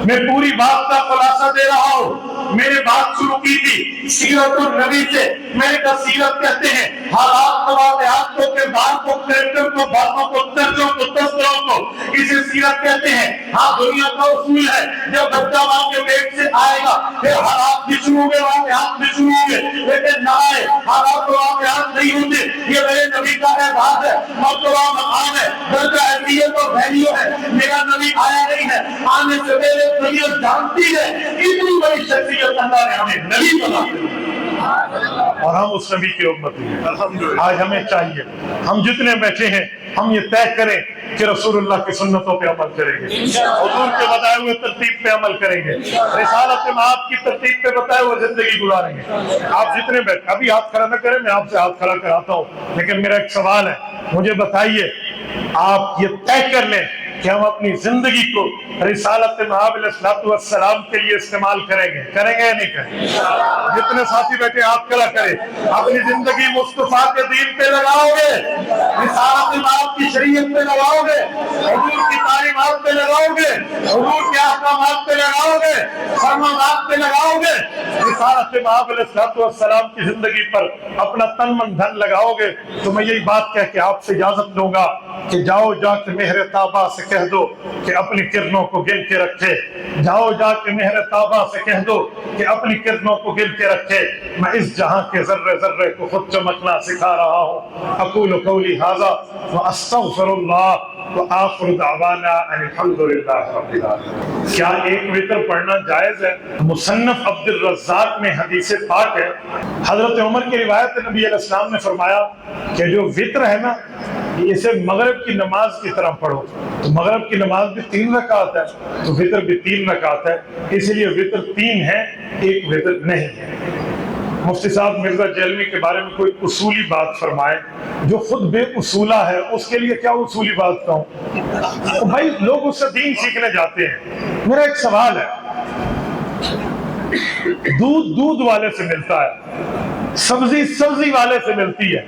میں پوری بات کا خلاصہ دے رہا ہوں۔ میں نے بات شروع کی تھی سیرت النبی سے، میں نے کہا سیرت کہتے ہیں حالات واقعات کو، کردار کو، کریکٹر کو، باتوں کو، طرزوں کو، تذکروں کو، اسے سیرت کہتے ہیں۔ ہاں دنیا کا اصول ہے جب بچہ ماں کے پیٹ سے آئے گا پھر حالات بھی شروع ہوئے، واقعات بھی شروع ہوئے، لیکن نہ آئے حالات واقعات نہیں ہوتے، یہ میرے نبی کا اعزاز ہے، مرتبہ مقام ہے، درجہ اہمیت اور ویلیو ہے۔ میرا نبی آیا نہیں ہے، آنے سے پہلے دنیا جانتی ہے، اتنی بڑی شخصیت اللہ نے ہمیں نبی بنا دی اور ہم اس نبی کی امت ہیں۔ آج ہمیں چاہیے ہم جتنے بیٹھے ہیں ہم یہ طے کریں کہ رسول اللہ کی سنتوں پہ عمل کریں گے، حضور کے بتائے ہوئے ترتیب پہ عمل کریں گے، رسالت مآب کی ترتیب پہ بتائے ہوئے زندگی گزاریں گے۔ آپ جتنے بیٹھے، ابھی ہاتھ کھڑا نہ کریں، میں آپ سے ہاتھ کھڑا کراتا ہوں، لیکن میرا ایک سوال ہے، مجھے بتائیے آپ یہ طے کر لیں کہ ہم اپنی زندگی کو رسالت مآب علیہ السلام کے لیے استعمال کریں گے یا نہیں کریں گے؟ جتنے ساتھی بیٹھے ہاتھ کھڑا کریں، اپنی زندگی مصطفیٰ کے دین پہ لگاؤ گے، رسالت مآب کی شریعت پہ لگاؤ گے، حضور کی تعلیمات پہ لگاؤ گے، حضور کے احکامات پہ لگاؤ گے، فرمانات پہ لگاؤ گے، رسالت مآب علیہ السلام کی زندگی پر اپنا تن من دھن لگاؤ گے، تو میں یہی بات کہہ کے آپ سے اجازت دوں گا کہ جاؤ جا کے مہر طابہ سے کہہ دو کہ اپنی کرنوں کو گن کے رکھے، جاؤ جا کے مہر طابہ سے کہہ دو کہ اپنی کرنوں کو گن کے رکھے، میں اس جہاں کے ذرے ذرے کو خود چمکنا سکھا رہا ہوں۔ اقول قولی ھذا واستغفر اللہ وآخر دعوانا ان الحمد للہ رب العالمین۔ کیا ایک وتر پڑھنا جائز ہے؟ مصنف عبد الرزاق میں حدیث پاک ہے، حضرت عمر کی روایت نبی علیہ السلام نے فرمایا کہ جو وتر ہے نا اسے مغرب کی نماز کی طرح پڑھو، تو مغرب کی نماز بھی 3 رکعت ہے تو وتر بھی 3 رکعت ہے، اس لیے وتر 3 ہے، ایک وتر نہیں ہے۔ مفتی صاحب مرزا جیلوی کے بارے میں کوئی اصولی بات فرمائے، جو خود بے اصولہ ہے اس کے لیے کیا اصولی بات کہوں؟ بھائی لوگ اس سے دین سیکھنے جاتے ہیں۔ میرا ایک سوال ہے، دودھ والے سے ملتا ہے، سبزی والے سے ملتی ہے،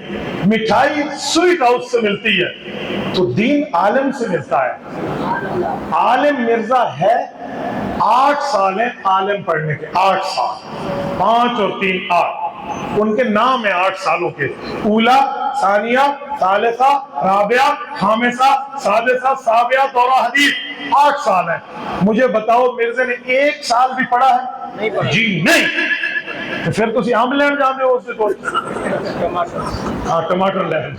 مٹھائی سویٹ ہاؤس سے ملتی ہے، تو دین عالم سے ملتا ہے۔ عالم مرزا ہے 8 سال ہیں عالم پڑھنے کے، 8 سال، 5 اور 3 8، ان کے نام ہیں 8 سالوں کے، اولا، ثانیہ، ثالثہ، رابعہ، خامسہ، سادسہ، سابعہ، دورہ حدیث، 8 سال ہیں۔ مجھے بتاؤ مرزا نے 1 سال بھی پڑھا ہے؟ جی نہیں، تو پھر تسی آم لین جانے ہو اسے کوئی، ہاں ٹماٹر لین۔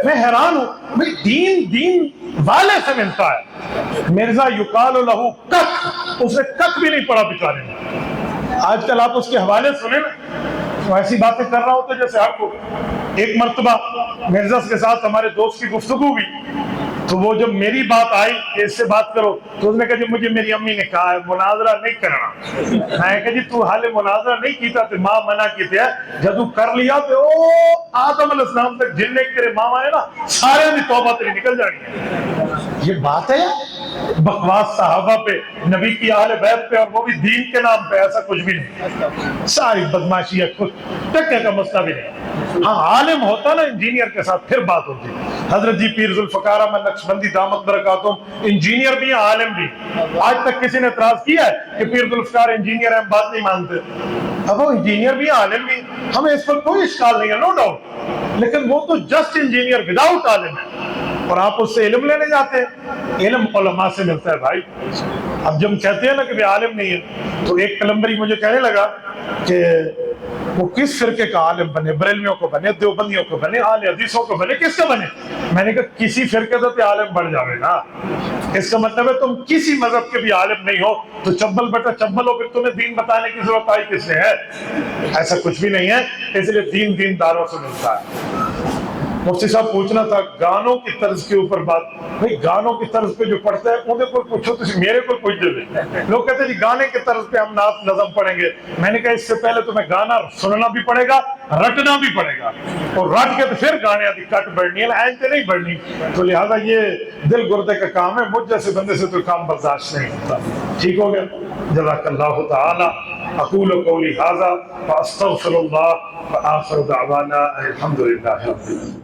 میں حیران ہوں، دین والے سے ملتا ہے۔ مرزا یقال لہو کک، اس نے کک بھی نہیں پڑھا بیچارے نے۔ آج کل آپ اس کے حوالے سنیں نا تو ایسی باتیں کر رہا ہوتا جیسے آپ کو۔ ایک مرتبہ مرزا کے ساتھ ہمارے دوست کی گفتگو ہوئی، تو وہ جب میری بات آئی کہ اس سے بات کرو تو اس نے کہا جی مجھے میری امی نے کہا ہے مناظرہ نہیں کرنا۔ میں کہا جی تو حال مناظرہ نہیں کیتا تو ماں منع کیتے ہیں، جب تو کر لیا تو آدم علیہ السلام تک جن نے تیرے ماں آئے نا سارے دی توبہ تیری نکل جانی ہے۔ یہ بات ہے بکواس صحابہ پہ، نبی کی اہل بیت پہ، اور وہ بھی دین کے نام پہ، ایسا کچھ بھی نہیں، ساری بدماشی ہے، کچھ ٹکے کا مسئلہ بھی نہیں۔ ہاں عالم ہوتا نا انجینئر کے ساتھ پھر بات ہوتی۔ حضرت جی پیر ذوالفقار احمد نقشبندی دامت برکاتہم انجینئر بھی ہیں عالم بھی، آج تک کسی نے اعتراض کیا ہے کہ پیر ذوالفقار انجینئر ہیں، ہم بات نہیں مانتے؟ اب وہ انجینئر بھی عالم بھی، ہمیں اس پر کوئی اشکال نہیں ہے، نو ڈاؤٹ، لیکن وہ تو جسٹ انجینئر وداؤٹ عالم ہے، اور آپ اس سے علم لینے جاتے ہیں۔ علم علماء سے ملتا ہے بھائی۔ اب جب ہم کہتے ہیں نا کہ عالم نہیں ہے، تو ایک قلمبری مجھے کہنے لگا کہ وہ کس فرقے کا عالم بنے، بریلویوں کو بنے، دیوبندیوں کو بنے، اہل حدیثوں کو بنے، کس کا بنے؟ میں نے کہا کسی فرقے سے تو عالم بڑھ جاوے نا، اس کا مطلب ہے تم کسی مذہب کے بھی عالم نہیں ہو تو چبل بیٹا چبل ہو، پھر تمہیں دین بتانے کی ضرورت آئی کس نے ہے؟ ایسا کچھ بھی نہیں ہے، اس لیے دین دینداروں سے ملتا ہے۔ مفتی صاحب پوچھنا تھا گانوں کی طرز کے اوپر بات، بھئی گانوں کی طرز پہ جو پڑھتا ہے انہیں کوئی پوچھو تو میرے کوئی پوچھ دے۔ لوگ کہتے ہیں جی گانے کی طرز پہ ہم نعت نظم پڑھیں گے، میں نے کہا اس سے پہلے تمہیں گانا سننا بھی پڑے گا، رٹنا بھی پڑے گا، اور رٹ کے تو پھر گانے آدھی کٹ بڑھنی ہے، این سے نہیں بڑھنی، تو لہٰذا یہ دل گردے کا کام ہے، مجھ جیسے بندے سے تو کام برداشت نہیں ہوتا۔ ٹھیک ہو گیا؟ جزاک اللہ تعالی۔ اقول قولی ھذا واستغفر اللہ وآخر دعوانا الحمد للہ رب العالمین۔